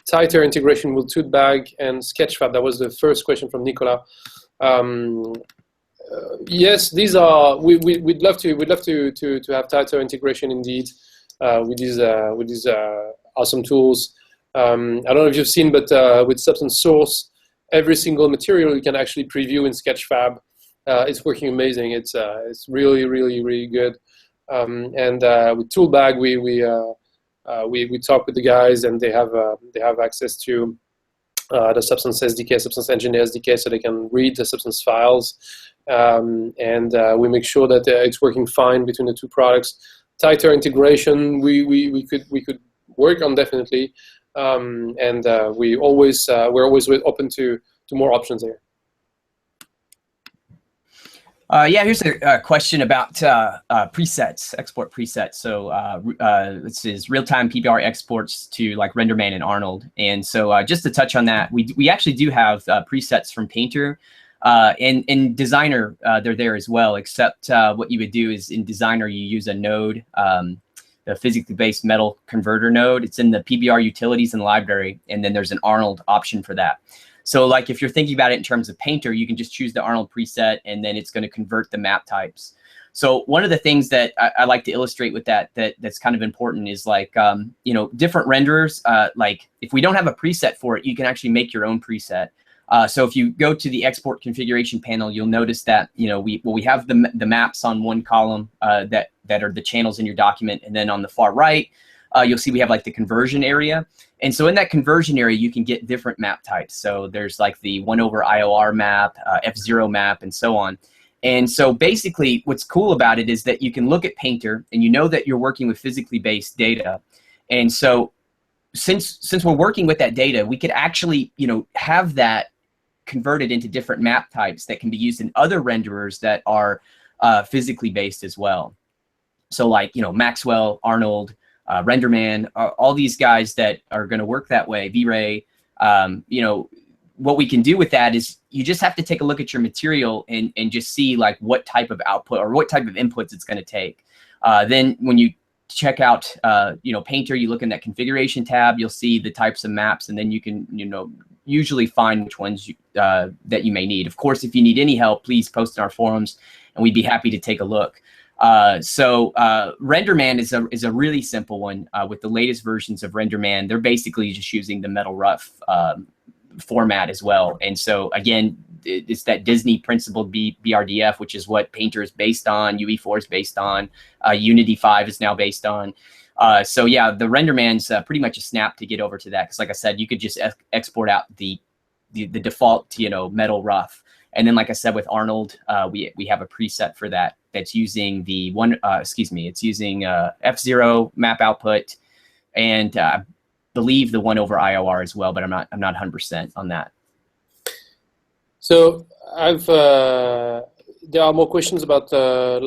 tighter integration with Toolbag and Sketchfab. That was the first question from Nicola. Yes, these are. We'd love to have tighter integration indeed with these awesome tools. I don't know if you've seen, but with Substance Source, every single material you can actually preview in Sketchfab. It's working amazing. It's really good. And with Toolbag, we talk with the guys, and they have access to the Substance SDK, Substance Engineer SDK, so they can read the Substance files, and we make sure that it's working fine between the two products. Tighter integration, we could work on definitely, and we're always open to more options there. Yeah, here's a question about presets, export presets. So this is real-time PBR exports to like RenderMan and Arnold. And so just to touch on that, we actually do have presets from Painter. And in Designer, they're there as well, except what you would do is in Designer, you use a node, the physically based metal converter node. It's in the PBR utilities and library, and then there's an Arnold option for that. So like if you're thinking about it in terms of Painter, you can just choose the Arnold preset, and then it's going to convert the map types. So one of the things that I like to illustrate with that's kind of important is like, different renderers, like if we don't have a preset for it, you can actually make your own preset. So if you go to the export configuration panel, you'll notice that we have the maps on one column that are the channels in your document, and then on the far right, you'll see we have like the conversion area. And so in that conversion area, you can get different map types. So there's like the 1/IOR map, F0 map, and so on. And so basically what's cool about it is that you can look at Painter and you know that you're working with physically based data. And so since we're working with that data, we could actually, have that converted into different map types that can be used in other renderers that are physically based as well. So like, Maxwell, Arnold, RenderMan, all these guys that are going to work that way, V-Ray, what we can do with that is you just have to take a look at your material and just see like what type of output or what type of inputs it's going to take. Then when you check out, Painter, you look in that configuration tab, you'll see the types of maps, and then you can, usually find which ones that you may need. Of course, if you need any help, please post in our forums, and we'd be happy to take a look. So RenderMan is a really simple one. With the latest versions of RenderMan, they're basically just using the metal rough format as well. And so again, it's that Disney principled BRDF, which is what Painter is based on, UE4 is based on, Unity 5 is now based on. So yeah, the RenderMan's pretty much a snap to get over to that, because like I said, you could just export out the default metal rough. And then like I said, with Arnold, we have a preset for that that's using the it's using F0 map output, and I believe the 1/IOR as well, but I'm not 100% on that. So there are more questions about a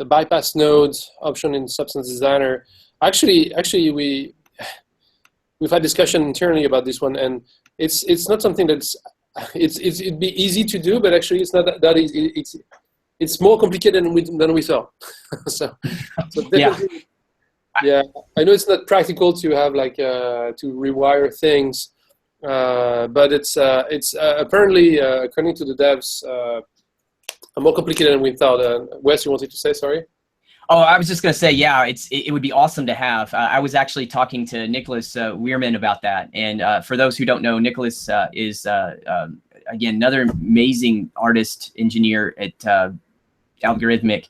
bypass node option in Substance Designer. Actually, we've had discussion internally about this one, and it's not something that's it'd be easy to do, but actually it's not that easy. It's more complicated than we thought. so definitely, yeah, I know it's not practical to have to rewire things, but it's apparently according to the devs more complicated than we thought. Wes, you wanted to say, sorry? Oh, I was just going to say, yeah, it would be awesome to have. I was actually talking to Nicholas Weirman about that. And for those who don't know, Nicholas is, again, another amazing artist, engineer at Algorithmic.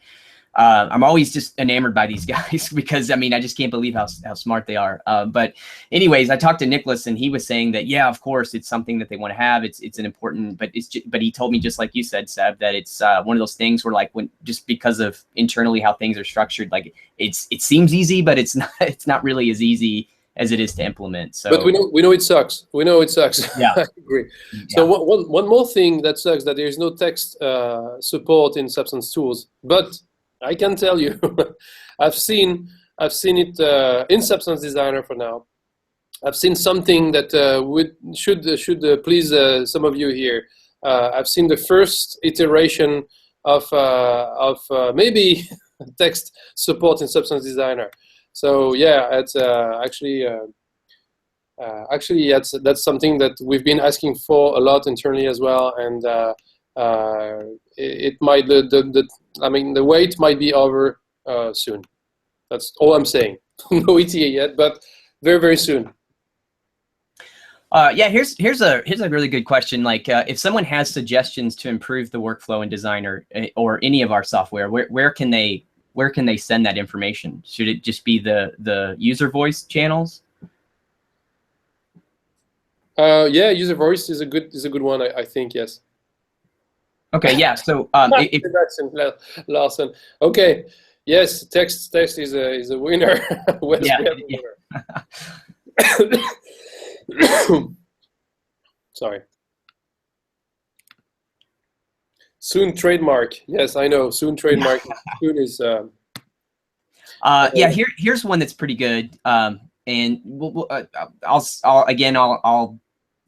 I'm always just enamored by these guys because, I mean, I just can't believe how smart they are. But anyways, I talked to Nicholas, and he was saying that, yeah, of course, it's something that they want to have. It's an important, but but he told me, just like you said, Seb, that it's one of those things where just because of internally how things are structured, it seems easy, but it's not really as easy as it is to implement. So, but we know it sucks. We know it sucks. Yeah, I agree. Yeah. So one more thing that sucks, that there is no text support in Substance Tools, but I can tell you, I've seen it in Substance Designer for now. I've seen something that should please some of you here. I've seen the first iteration of maybe text support in Substance Designer. So yeah, it's actually that's something that we've been asking for a lot internally as well, and it might the wait might be over soon. That's all I'm saying. No ETA yet, but very, very soon. Yeah, here's a really good question. If someone has suggestions to improve the workflow in Designer or any of our software, where can they send that information? Should it just be the user voice channels? Yeah, user voice is a good one. I think, yes. Okay, yeah. So Larson. Okay, yes. Text is a winner. Yeah. Sorry. Soon trademark. Yes, I know. Soon trademark. Soon is. Yeah. Here's one that's pretty good. And I'll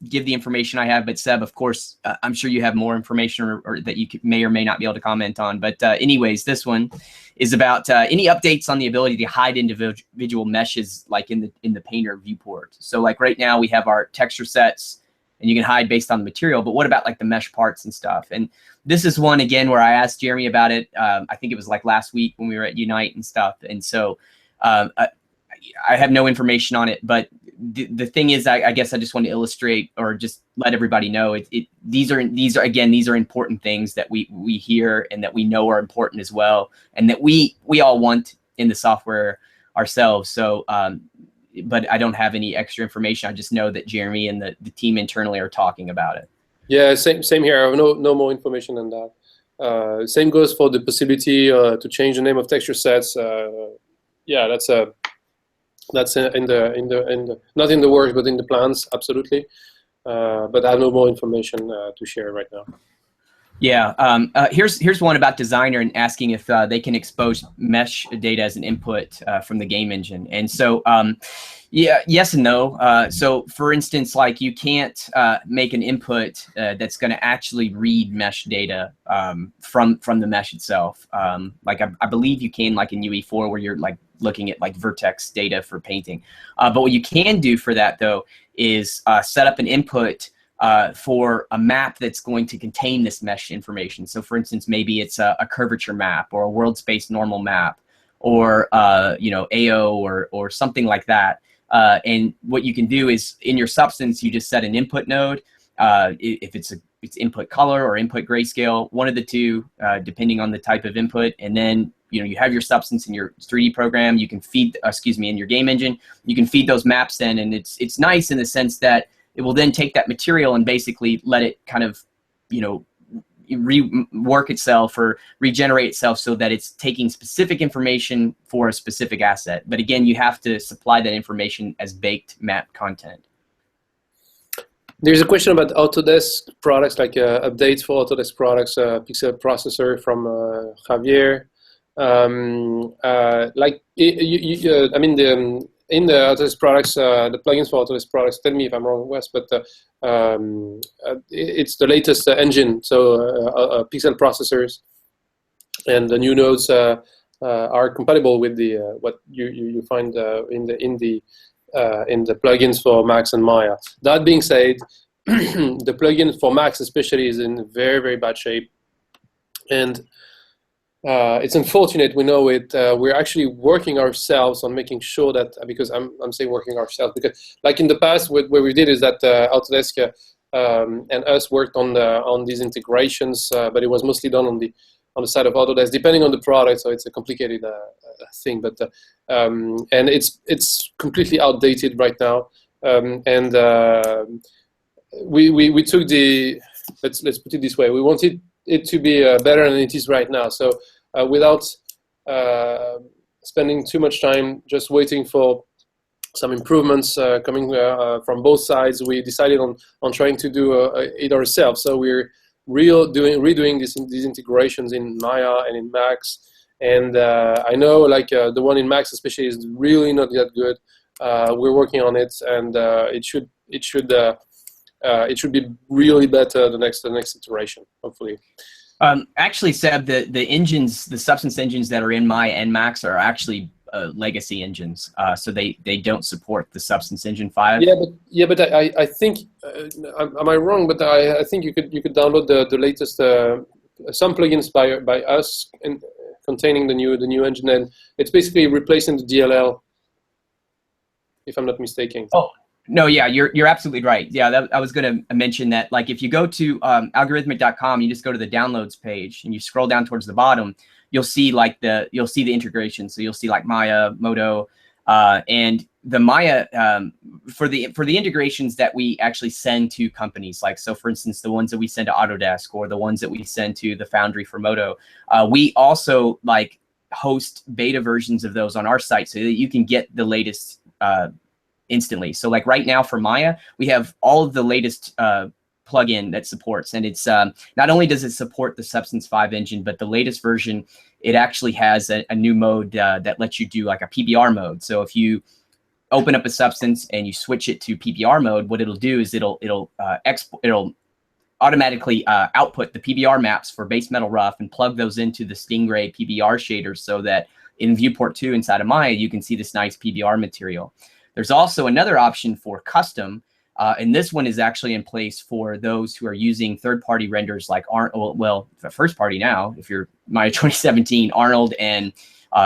give the information I have, but Seb, of course, I'm sure you have more information or that you may or may not be able to comment on. But anyways, this one is about any updates on the ability to hide individual meshes, like in the Painter viewport. So right now we have our texture sets, and you can hide based on the material. But what about the mesh parts and stuff? And this is one again where I asked Jeremy about it. I think it was last week when we were at Unite and stuff. And so I have no information on it, but the thing is, I guess I just want to illustrate or just let everybody know these are important things that we hear and that we know are important as well, and that we all want in the software ourselves. So, but I don't have any extra information. I just know that Jeremy and the team internally are talking about it. Yeah, same here. I have no more information than that. Same goes for the possibility to change the name of texture sets. Yeah, that's in the not in the works, but in the plans, absolutely. But I have no more information to share right now. Yeah, here's one about Designer and asking if they can expose mesh data as an input from the game engine. And so, yeah, yes and no. So, for instance, like you can't make an input that's going to actually read mesh data from the mesh itself. Like I believe you can, like in UE4, where you're like looking at like vertex data for painting. But what you can do for that though is set up an input for a map that's going to contain this mesh information. So for instance, maybe it's a curvature map or a world space normal map, or you know, AO or something like that. And what you can do is in your Substance, you just set an input node. If it's input color or input grayscale, one of the two, depending on the type of input. And then you have your Substance in your 3D program. You can feed, in your game engine, you can feed those maps in, and it's nice in the sense that it will then take that material and basically let it kind of, rework itself or regenerate itself so that it's taking specific information for a specific asset. But again, you have to supply that information as baked map content. There's a question about Autodesk products, like updates for Autodesk products, pixel processor from Javier. In the Autodesk products, the plugins for Autodesk products, tell me if I'm wrong, Wes, but it's the latest engine, so pixel processors, and the new nodes are compatible with the what you find in the plugins for Max and Maya. That being said, the plugin for Max especially is in very, very bad shape, and it's unfortunate, we know it. We're actually working ourselves on making sure that, because I'm saying working ourselves, because like in the past, what we did is that Autodesk and us worked on these integrations, but it was mostly done on the side of Autodesk, depending on the product. So it's a complicated thing, but and it's completely outdated right now. And we took the, let's put it this way, we wanted it to be better than it is right now. So without spending too much time just waiting for some improvements coming from both sides, we decided on trying to do it ourselves. So we're redoing these integrations in Maya and in Max. And I know, like the one in Max especially is really not that good. We're working on it, and it should be really better the next iteration, hopefully. Actually, Seb, the engines, the Substance engines that are in Maya and Max are actually legacy engines, so they don't support the Substance Engine 5. Yeah, but I think, am I wrong? But I think you could download the latest some plugins by us and containing the new engine, and it's basically replacing the DLL, if I'm not mistaken. Oh. No, yeah, you're absolutely right. Yeah, I was going to mention that. Like, if you go to algorithmic.com, you just go to the downloads page and you scroll down towards the bottom, you'll see the integration. So you'll see like Maya, Modo, and the Maya for the integrations that we actually send to companies. Like, so for instance, the ones that we send to Autodesk or the ones that we send to the Foundry for Modo, we also like host beta versions of those on our site so that you can get the latest instantly. So like right now for Maya, we have all of the latest plugin that supports, and it's not only does it support the Substance 5 engine, but the latest version, it actually has a new mode that lets you do like a PBR mode. So if you open up a Substance and you switch it to PBR mode, what it'll do is it'll automatically output the PBR maps for base metal rough and plug those into the Stingray PBR shaders, so that in viewport 2 inside of Maya, you can see this nice PBR material. There's also another option for custom, and this one is actually in place for those who are using third-party renders like first-party now, if you're Maya 2017, Arnold and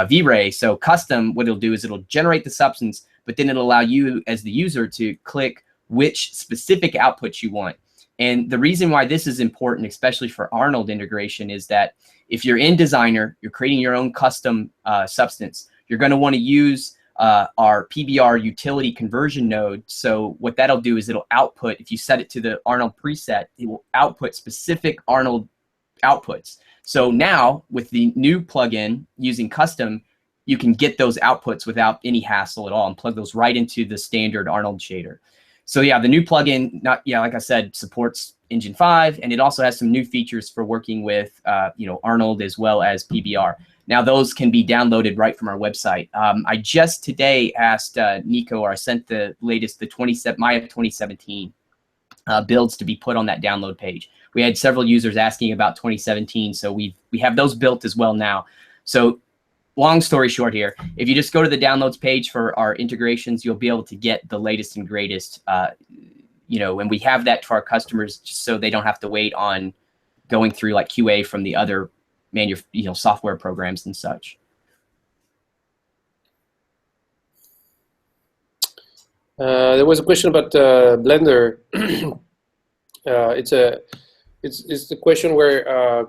V-Ray. So custom, what it'll do is it'll generate the Substance, but then it'll allow you as the user to click which specific outputs you want. And the reason why this is important, especially for Arnold integration, is that if you're in Designer, you're creating your own custom Substance, you're going to want to use our PBR utility conversion node. So what that'll do is it'll output, if you set it to the Arnold preset, it will output specific Arnold outputs. So now with the new plugin using custom, you can get those outputs without any hassle at all and plug those right into the standard Arnold shader. So yeah, the new plugin, like I said, supports Engine 5, and it also has some new features for working with Arnold as well as PBR. Now those can be downloaded right from our website. I just today asked Nico, or I sent the latest, the Maya 2017 builds to be put on that download page. We had several users asking about 2017, so we have those built as well now. So long story short here, if you just go to the downloads page for our integrations, you'll be able to get the latest and greatest, and we have that to our customers just so they don't have to wait on going through like QA from the other software programs and such. There was a question about Blender. It's the question where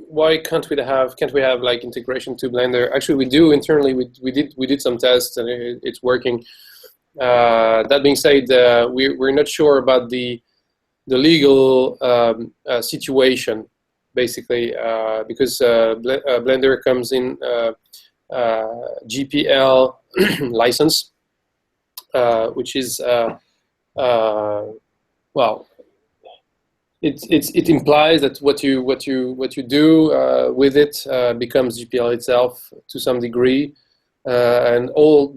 why can't we have like integration to Blender? Actually, we do internally. We did some tests and it's working. That being said, we're not sure about the legal situation, basically, because Blender comes in GPL license, which is well, it implies that what you do with it becomes GPL itself to some degree, and all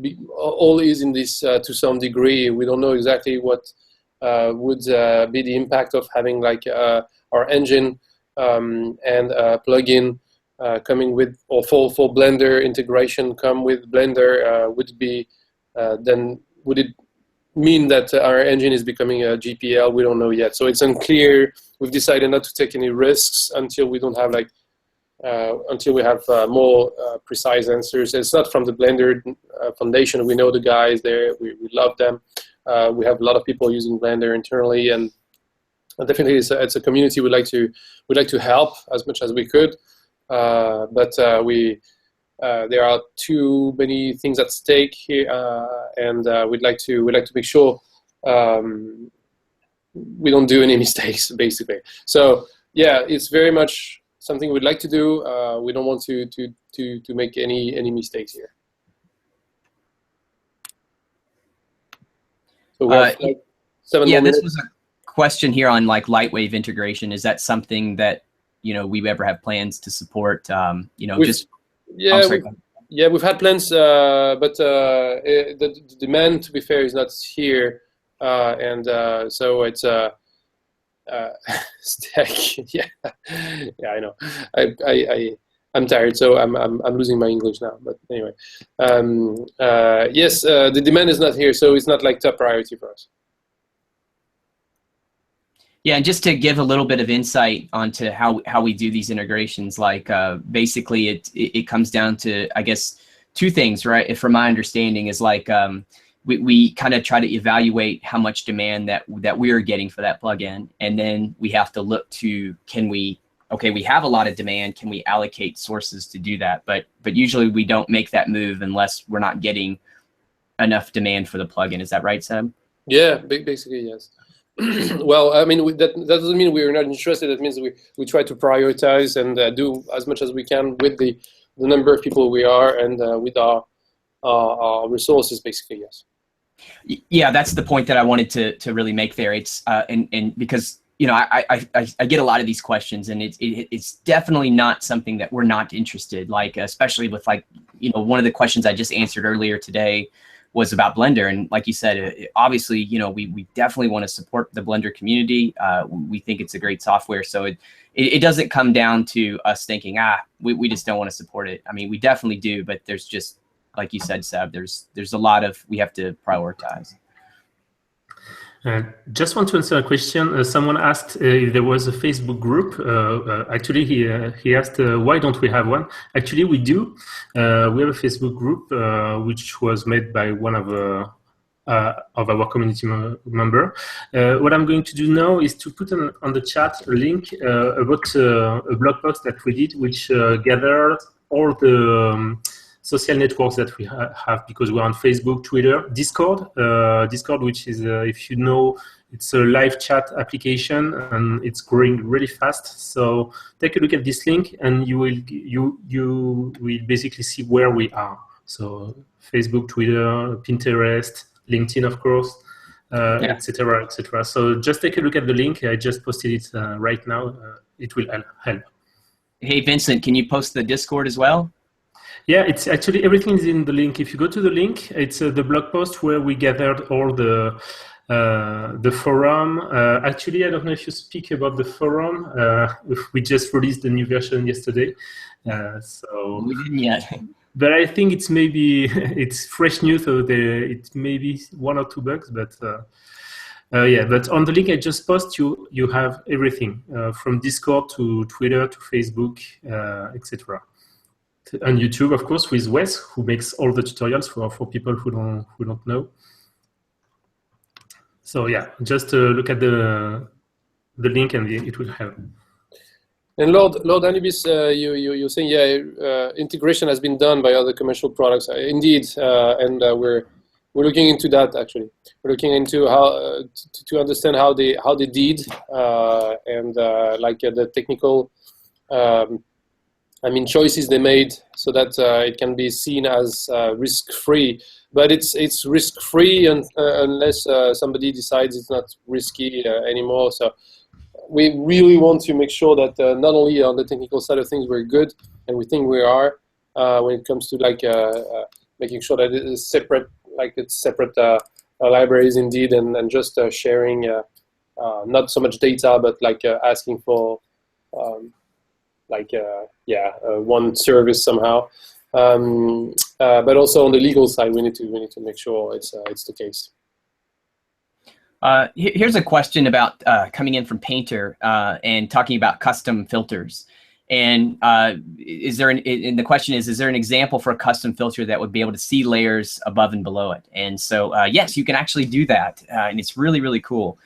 is in this to some degree. We don't know exactly what would be the impact of having like our engine and plugin coming with, or for Blender integration come with Blender. Would it mean that our engine is becoming a GPL? We don't know yet, so it's unclear. We've decided not to take any risks until we don't have like until we have more precise answers. It's not from the Blender Foundation. We know the guys there. We love them. We have a lot of people using Blender internally, and definitely it's a community we'd like to help as much as we could. But there are too many things at stake here, and we'd like to make sure we don't do any mistakes, basically. So yeah, it's very much something we'd like to do. We don't want to make any mistakes here. So we have like 7 more minutes. This was a question here on like Lightwave integration. Is that something that we ever have plans to support? We've had plans, but the demand, to be fair, is not here, and so it's stack. Yeah, I know. I'm tired, so I'm losing my English now. But anyway, yes, the demand is not here, so it's not like top priority for us. Yeah, and just to give a little bit of insight onto how we do these integrations, like basically it comes down to, I guess, 2 things, right? From my understanding is like we kind of try to evaluate how much demand that we are getting for that plugin, and then we have to look to, we have a lot of demand, can we allocate sources to do that? But usually we don't make that move unless we're not getting enough demand for the plugin. Is that right, Seb? Yeah, basically yes. Well, I mean, that doesn't mean we're not interested. It means we try to prioritize and do as much as we can with the number of people we are and with our resources, basically, yes. Yeah, that's the point that I wanted to really make there. It's and because I get a lot of these questions, and it's definitely not something that we're not interested. Like especially with like one of the questions I just answered earlier today was about Blender, and like you said, obviously we definitely want to support the Blender community. We think it's a great software, so it doesn't come down to us thinking we just don't want to support it. I mean, we definitely do, but there's just, like you said, Seb, there's a lot of, we have to prioritize. Just want to answer a question. Someone asked if there was a Facebook group. Actually, he asked why don't we have one? Actually, we do. We have a Facebook group which was made by one of our community member. What I'm going to do now is to put on the chat a link about a blog post that we did, which gathered all the social networks that we have, because we're on Facebook, Twitter, Discord, which is, if you know, it's a live chat application and it's growing really fast. So take a look at this link and you will basically see where we are. So Facebook, Twitter, Pinterest, LinkedIn, of course, etc., etc. So just take a look at the link. I just posted it right now. It will help. Hey, Vincent, can you post the Discord as well? Yeah, it's actually, everything is in the link. If you go to the link, it's the blog post where we gathered all the forum. Actually, I don't know if you speak about the forum. We just released the new version yesterday. So we didn't yet. But I think it's maybe, it's fresh news, so it may be 1 or 2 bugs, but yeah, but on the link I just posted, you have everything from Discord to Twitter to Facebook, etc. And YouTube, of course, with Wes, who makes all the tutorials for people who don't know. So yeah, just look at the link and it will help. And Lord Anubis, you're saying, yeah, integration has been done by other commercial products. Indeed, and we're looking into that actually. We're looking into how to understand how they did and like the technical. Choices they made so that it can be seen as risk-free, but it's risk-free unless somebody decides it's not risky anymore. So we really want to make sure that not only on the technical side of things we're good, and we think we are when it comes to like making sure that it is separate, like it's separate libraries indeed, and just sharing not so much data, but like asking for. One service somehow, but also on the legal side, we need to make sure it's the case. Here's a question about coming in from Painter and talking about custom filters. And and the question is there an example for a custom filter that would be able to see layers above and below it? And so yes, you can actually do that, and it's really, really cool.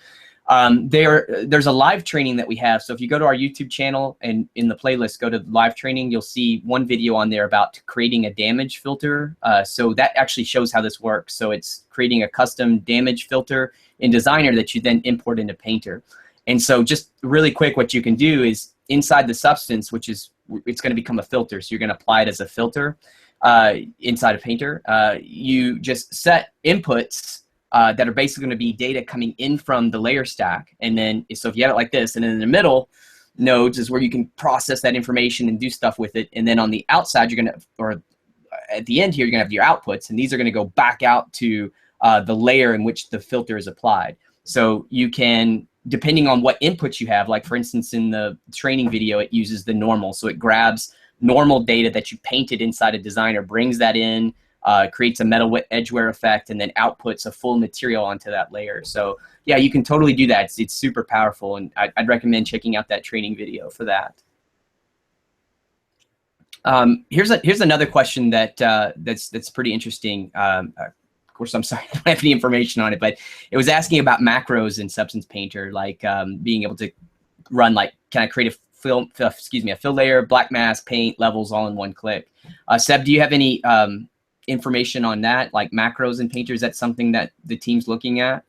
There's a live training that we have. So if you go to our YouTube channel and in the playlist, go to live training, you'll see one video on there about creating a damage filter. So that actually shows how this works. So it's creating a custom damage filter in Designer that you then import into Painter. And so just really quick, what you can do is inside the Substance, it's going to become a filter. So you're going to apply it as a filter inside of Painter. You just set inputs that are basically going to be data coming in from the layer stack. And then, so if you have it like this, and then in the middle nodes is where you can process that information and do stuff with it. And then on the outside, you're going to, or at the end here, you're going to have your outputs, and these are going to go back out to the layer in which the filter is applied. So you can, depending on what inputs you have, like for instance, in the training video, it uses the normal. So it grabs normal data that you painted inside a Designer, brings that in, creates a metal edge wear effect, and then outputs a full material onto that layer. So yeah, you can totally do that. It's super powerful, and I'd recommend checking out that training video for that. Here's another question that's pretty interesting. Of course, I'm sorry, I don't have any information on it, but it was asking about macros in Substance Painter, like being able to run, like, can I create a fill layer, black mask, paint, levels all in one click. Seb, do you have any information on that, like macros in Painter? Is that something that the team's looking at?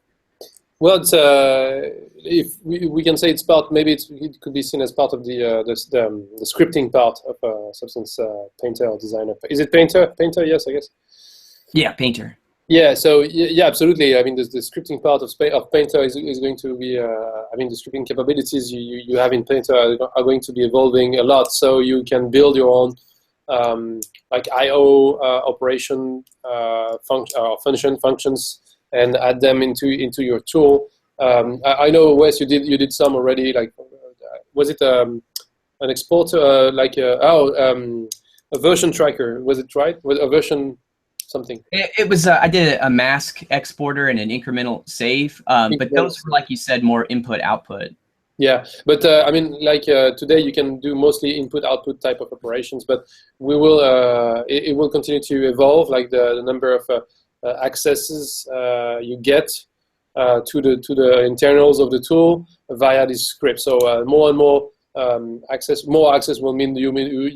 Well, it's if we can say it's part, maybe it could be seen as part of the scripting part of Substance Painter or Designer. Is it Painter? Painter, yes, I guess. Yeah, Painter. Yeah, so yeah, absolutely. I mean, the scripting part of Painter is going to be. I mean, the scripting capabilities you have in Painter are going to be evolving a lot. So you can build your own like I/O operation functions and add them into your tool. I know, Wes, you did some already. Like, was it an exporter, like a version tracker? Was it right? Was a version? something. It was I did a mask exporter and an incremental save, but those were, like you said, more input output. Yeah, but I mean, like today you can do mostly input-output type of operations, but we will it will continue to evolve, like the number of accesses you get to the internals of the tool via this script. So more and more access will mean you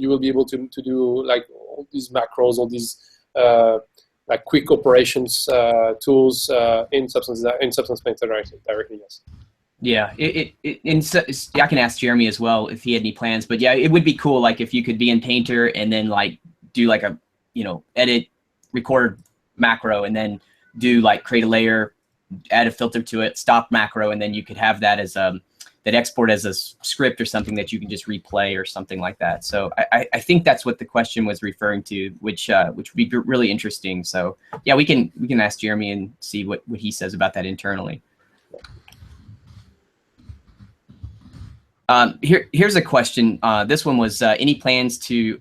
will be able to do like all these macros, all these like quick operations tools in Substance Painter directly. Yes. Yeah, I can ask Jeremy as well if he had any plans. But yeah, it would be cool, like if you could be in Painter and then like do like a edit, record macro, and then do like create a layer, add a filter to it, stop macro, and then you could have that as that export as a script or something that you can just replay or something like that. So I think that's what the question was referring to, which would be really interesting. So yeah, we can ask Jeremy and see what he says about that internally. Here's a question. This one was any plans to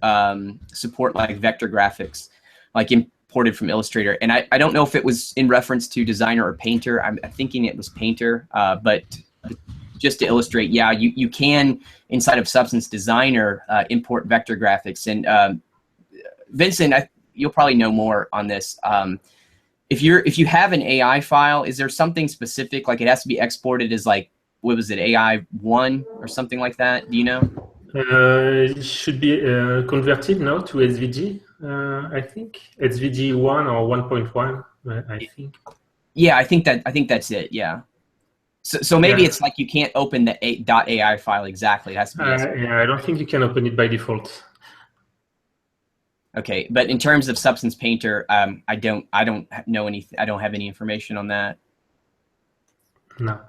support like vector graphics, like imported from Illustrator? And I don't know if it was in reference to Designer or Painter. I'm thinking it was Painter, but just to illustrate, yeah, you can inside of Substance Designer import vector graphics. And Vincent, you'll probably know more on this. If you have an AI file, is there something specific, like it has to be exported as like, what was it, AI1 or something like that? Do you know? It should be converted now to SVG, I think. SVG 1 or 1.1, I think. Yeah, I think that's it, yeah. So maybe it's like you can't open the .ai file exactly. It has to be yeah, I don't think you can open it by default. Okay, but in terms of Substance Painter, I don't know anything. I don't have any information on that. No.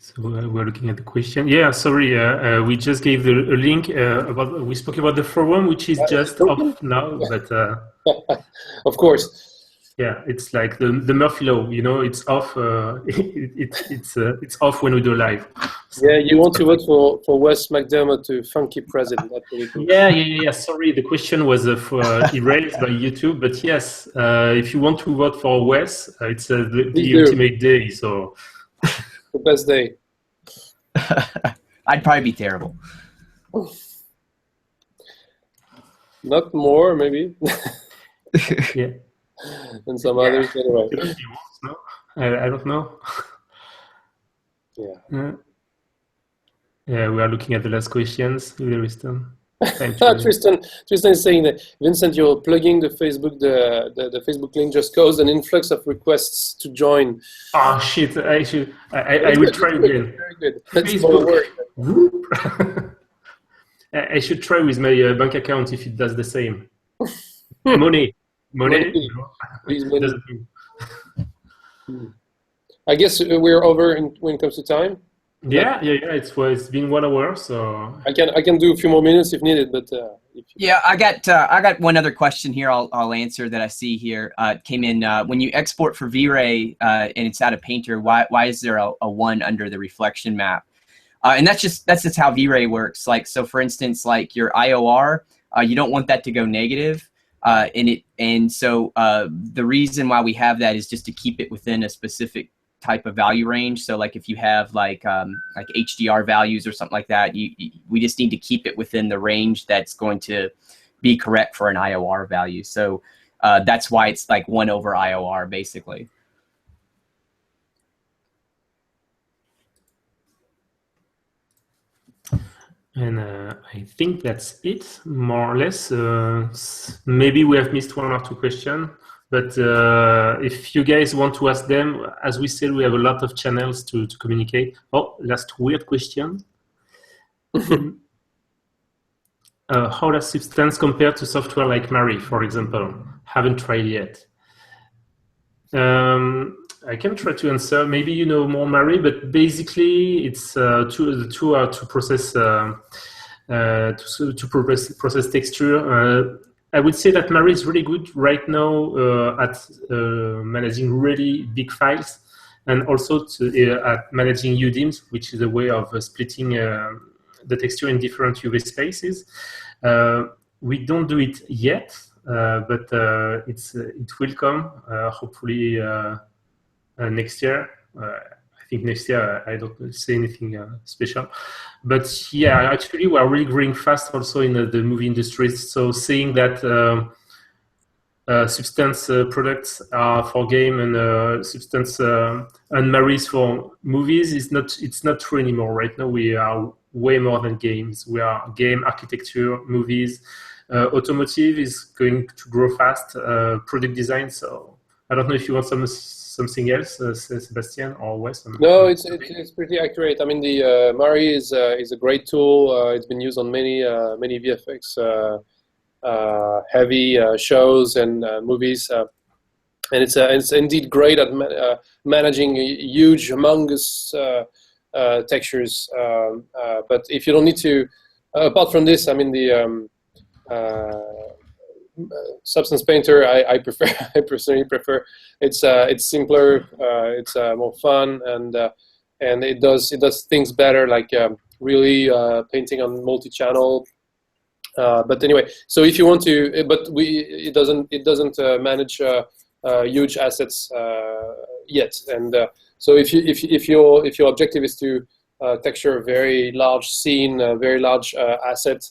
So we're looking at the question. Yeah, sorry, we just gave a link we spoke about the forum, which is just off now, but of course. Yeah, it's like the Murphy law, it's off. It's off when we do live. So. Yeah, you want to vote for Wes McDermott to funky president? That's really cool. Yeah. Sorry, the question was erased by YouTube, but yes, if you want to vote for Wes, it's the ultimate day. So the best day. I'd probably be terrible. Not more, maybe. Yeah. And some others, anyway. No? I don't know. Yeah. Yeah, we are looking at the last questions. Tristan is saying that Vincent, you're plugging the Facebook. The Facebook link just caused an influx of requests to join. Oh shit! I will try again. Very good. Facebook. I should try with my bank account if it does the same. Money. Please, money. I guess we're over when it comes to time. Yeah. It's been 1 hour, so I can do a few more minutes if needed, but yeah, I got one other question here. I'll answer that I see here. It came in when you export for V-Ray and it's out of Painter. Why is there a 1 under the reflection map? And that's just how V-Ray works. Like, so for instance, like your IOR, you don't want that to go negative. So the reason why we have that is just to keep it within a specific type of value range. So like if you have like HDR values or something like that, we just need to keep it within the range that's going to be correct for an IOR value. So that's why it's like 1 over IOR basically. And I think that's it, more or less. Maybe we have missed 1 or 2 questions, but if you guys want to ask them, as we said, we have a lot of channels to communicate. Oh, last weird question. How does Substance compare to software like Mari, for example? Haven't tried yet. I can try to answer. Maybe you know more Mari, but basically it's the two are to process process texture. I would say that Mari is really good right now at managing really big files. and also at managing UDIMs, which is a way of splitting the texture in different UV spaces. We don't do it yet, but it will come hopefully next year. I think next year I don't say anything special, but yeah, actually we are really growing fast also in the movie industry. So seeing that Substance products are for game and Substance and Mary's for movies it's not true anymore. Right now we are way more than games. We are game, architecture, movies. Automotive is going to grow fast. Product design. So I don't know if you want something else, Sebastien or Wes. No, it's pretty accurate. I mean, the Mari is a great tool. It's been used on many VFX heavy shows and movies, and it's indeed great at managing huge, humongous textures. But if you don't need to, apart from this, I mean the Substance Painter, I prefer. I personally prefer. It's simpler. It's more fun, and it does things better, like really painting on multi-channel. But anyway, so if you want to, but it doesn't manage huge assets yet. And so if your objective is to texture a very large scene, a very large asset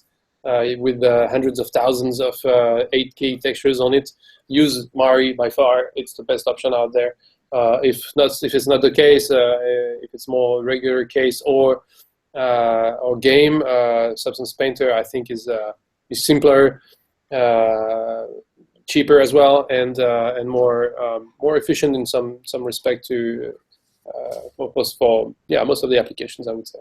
with hundreds of thousands of 8K textures on it, use Mari. By far, it's the best option out there. If it's not the case, if it's more regular case or game, Substance Painter I think is simpler, cheaper as well, and more efficient in some respect to for most of the applications, I would say.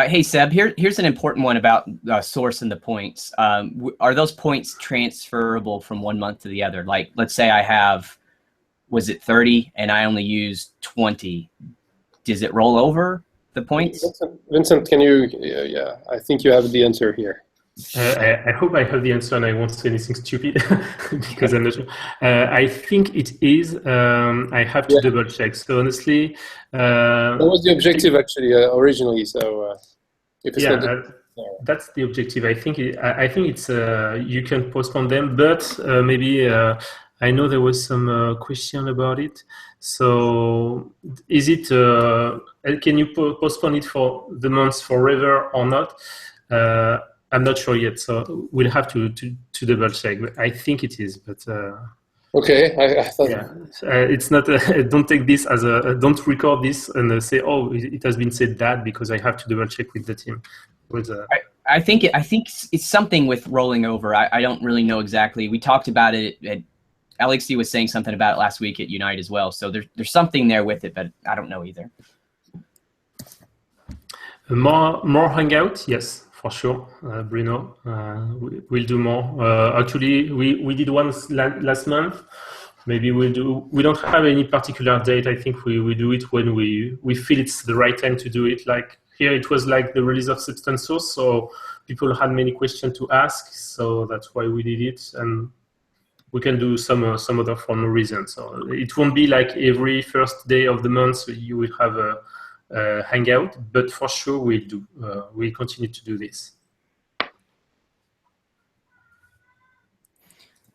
Hey Seb, here's an important one about source and the points. Are those points transferable from one month to the other? Like, let's say I have, was it 30 and I only use 20? Does it roll over the points? Vincent, can you? Yeah, I think you have the answer here. I hope I have the answer and I won't say anything stupid because I'm not sure. I think it is. I have to double check. So honestly, that was the objective actually originally. So if it's not that's the objective. I think it's you can postpone them, but maybe I know there was some question about it. So is it? Can you postpone it for the months forever or not? I'm not sure yet, so we'll have to double check. But I think it is, but okay. I thought it's not. Don't take this as a. Don't record this and say, "Oh, it has been said that," because I have to double check with the team. I think it's something with rolling over. I don't really know exactly. We talked about it. Alexi was saying something about it last week at Unite as well. So there's something there with it, but I don't know either. More Hangout, yes. For sure, Bruno. We'll do more. Actually, we did one last month. Maybe we'll do. We don't have any particular date. I think we do it when we feel it's the right time to do it. Like here, it was like the release of Substance Source, so people had many questions to ask. So that's why we did it, and we can do some other for no reason. So it won't be like every first day of the month so you will have a Hangout, but for sure we'll do. We'll continue to do this.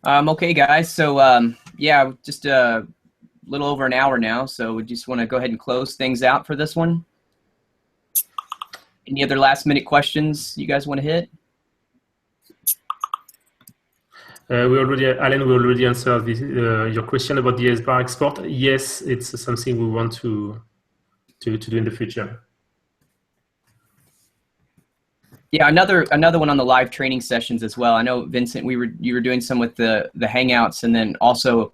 Okay, guys. So yeah, just a little over an hour now. So we just want to go ahead and close things out for this one. Any other last-minute questions you guys want to hit? Alan, we already answered this, your question about the SBAR export. Yes, it's something we want to do in the future. Yeah, another one on the live training sessions as well. I know, Vincent, you were doing some with the Hangouts, and then also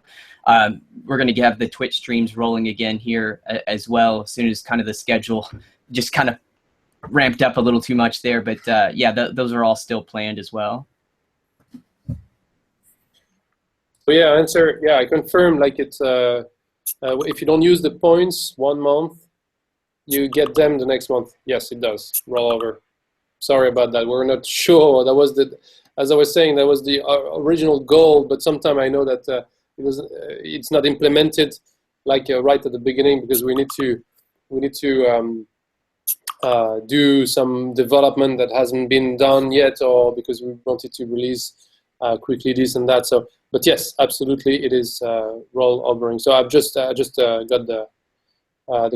we're going to have the Twitch streams rolling again here as well as soon as kind of the schedule just kind of ramped up a little too much there. But yeah, those are all still planned as well. So yeah, answer. Yeah, I confirm. Like it's if you don't use the points 1 month, you get them the next month. Yes, it does roll over. Sorry about that. We're not sure. That was as I was saying, that was the original goal. But sometimes I know that it's not implemented like right at the beginning, because we need to do some development that hasn't been done yet, or because we wanted to release quickly this and that. So, but yes, absolutely, it is role overing. So I've just got the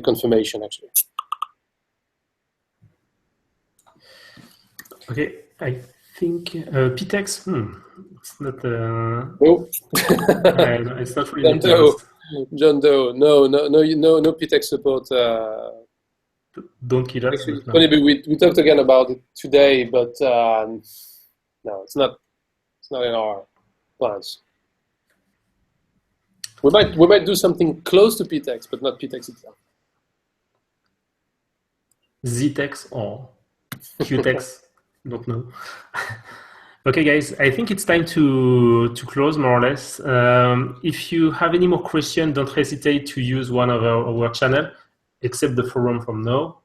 confirmation actually. Okay, I think PTEX. It's not. No. It's not really. John Doe. No PTEX support. Don't kill us. Actually, funny, we talked again about it today, but no, it's not in our plans. We might do something close to PTEX, but not PTEX itself. ZTEX or QTEX, don't know. Okay, guys, I think it's time to close more or less. If you have any more questions, don't hesitate to use one of our channel, except the forum from now.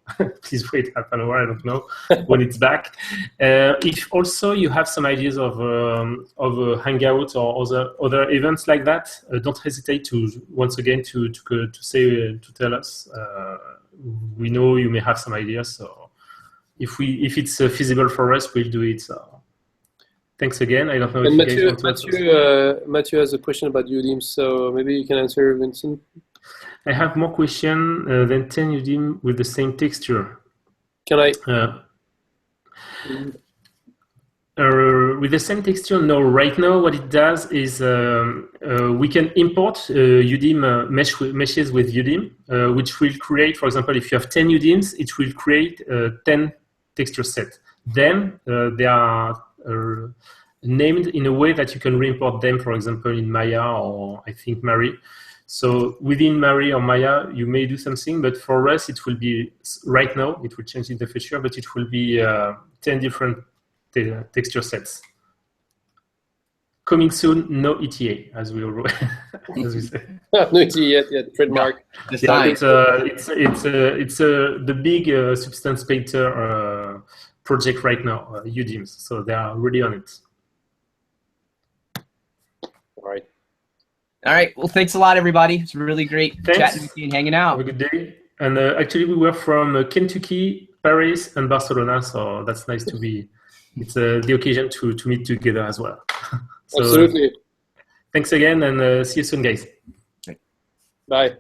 Please wait half an hour, I don't know when it's back. If also you have some ideas of Hangout or other events like that, don't hesitate to once again to tell us. We know you may have some ideas, so if it's feasible for us, we'll do it. So thanks again. I don't know if you guys want to Matthew has a question about UDIM, so maybe you can answer, Vincent. I have more questions than 10 UDIM with the same texture. Can I? With the same texture, no. Right now, what it does is we can import UDIM meshes with UDIM, which will create, for example, if you have 10 UDIMs, it will create 10 texture sets. Then they are named in a way that you can re-import them, for example, in Maya or I think Mari. So within Mari or Maya, you may do something, but for us, it will be, right now, it will change in the future, but it will be 10 different texture sets. Coming soon, no ETA, as we say. No ETA yet, trademark. Yeah, it's the big Substance Painter project right now, UDIMs, so they are really on it. All right. Well, thanks a lot, everybody. It's really great chatting with you and hanging out. Have a good day. And actually, we were from Kentucky, Paris, and Barcelona, so that's nice to be. It's the occasion to meet together as well. So, absolutely. Thanks again, and see you soon, guys. Bye.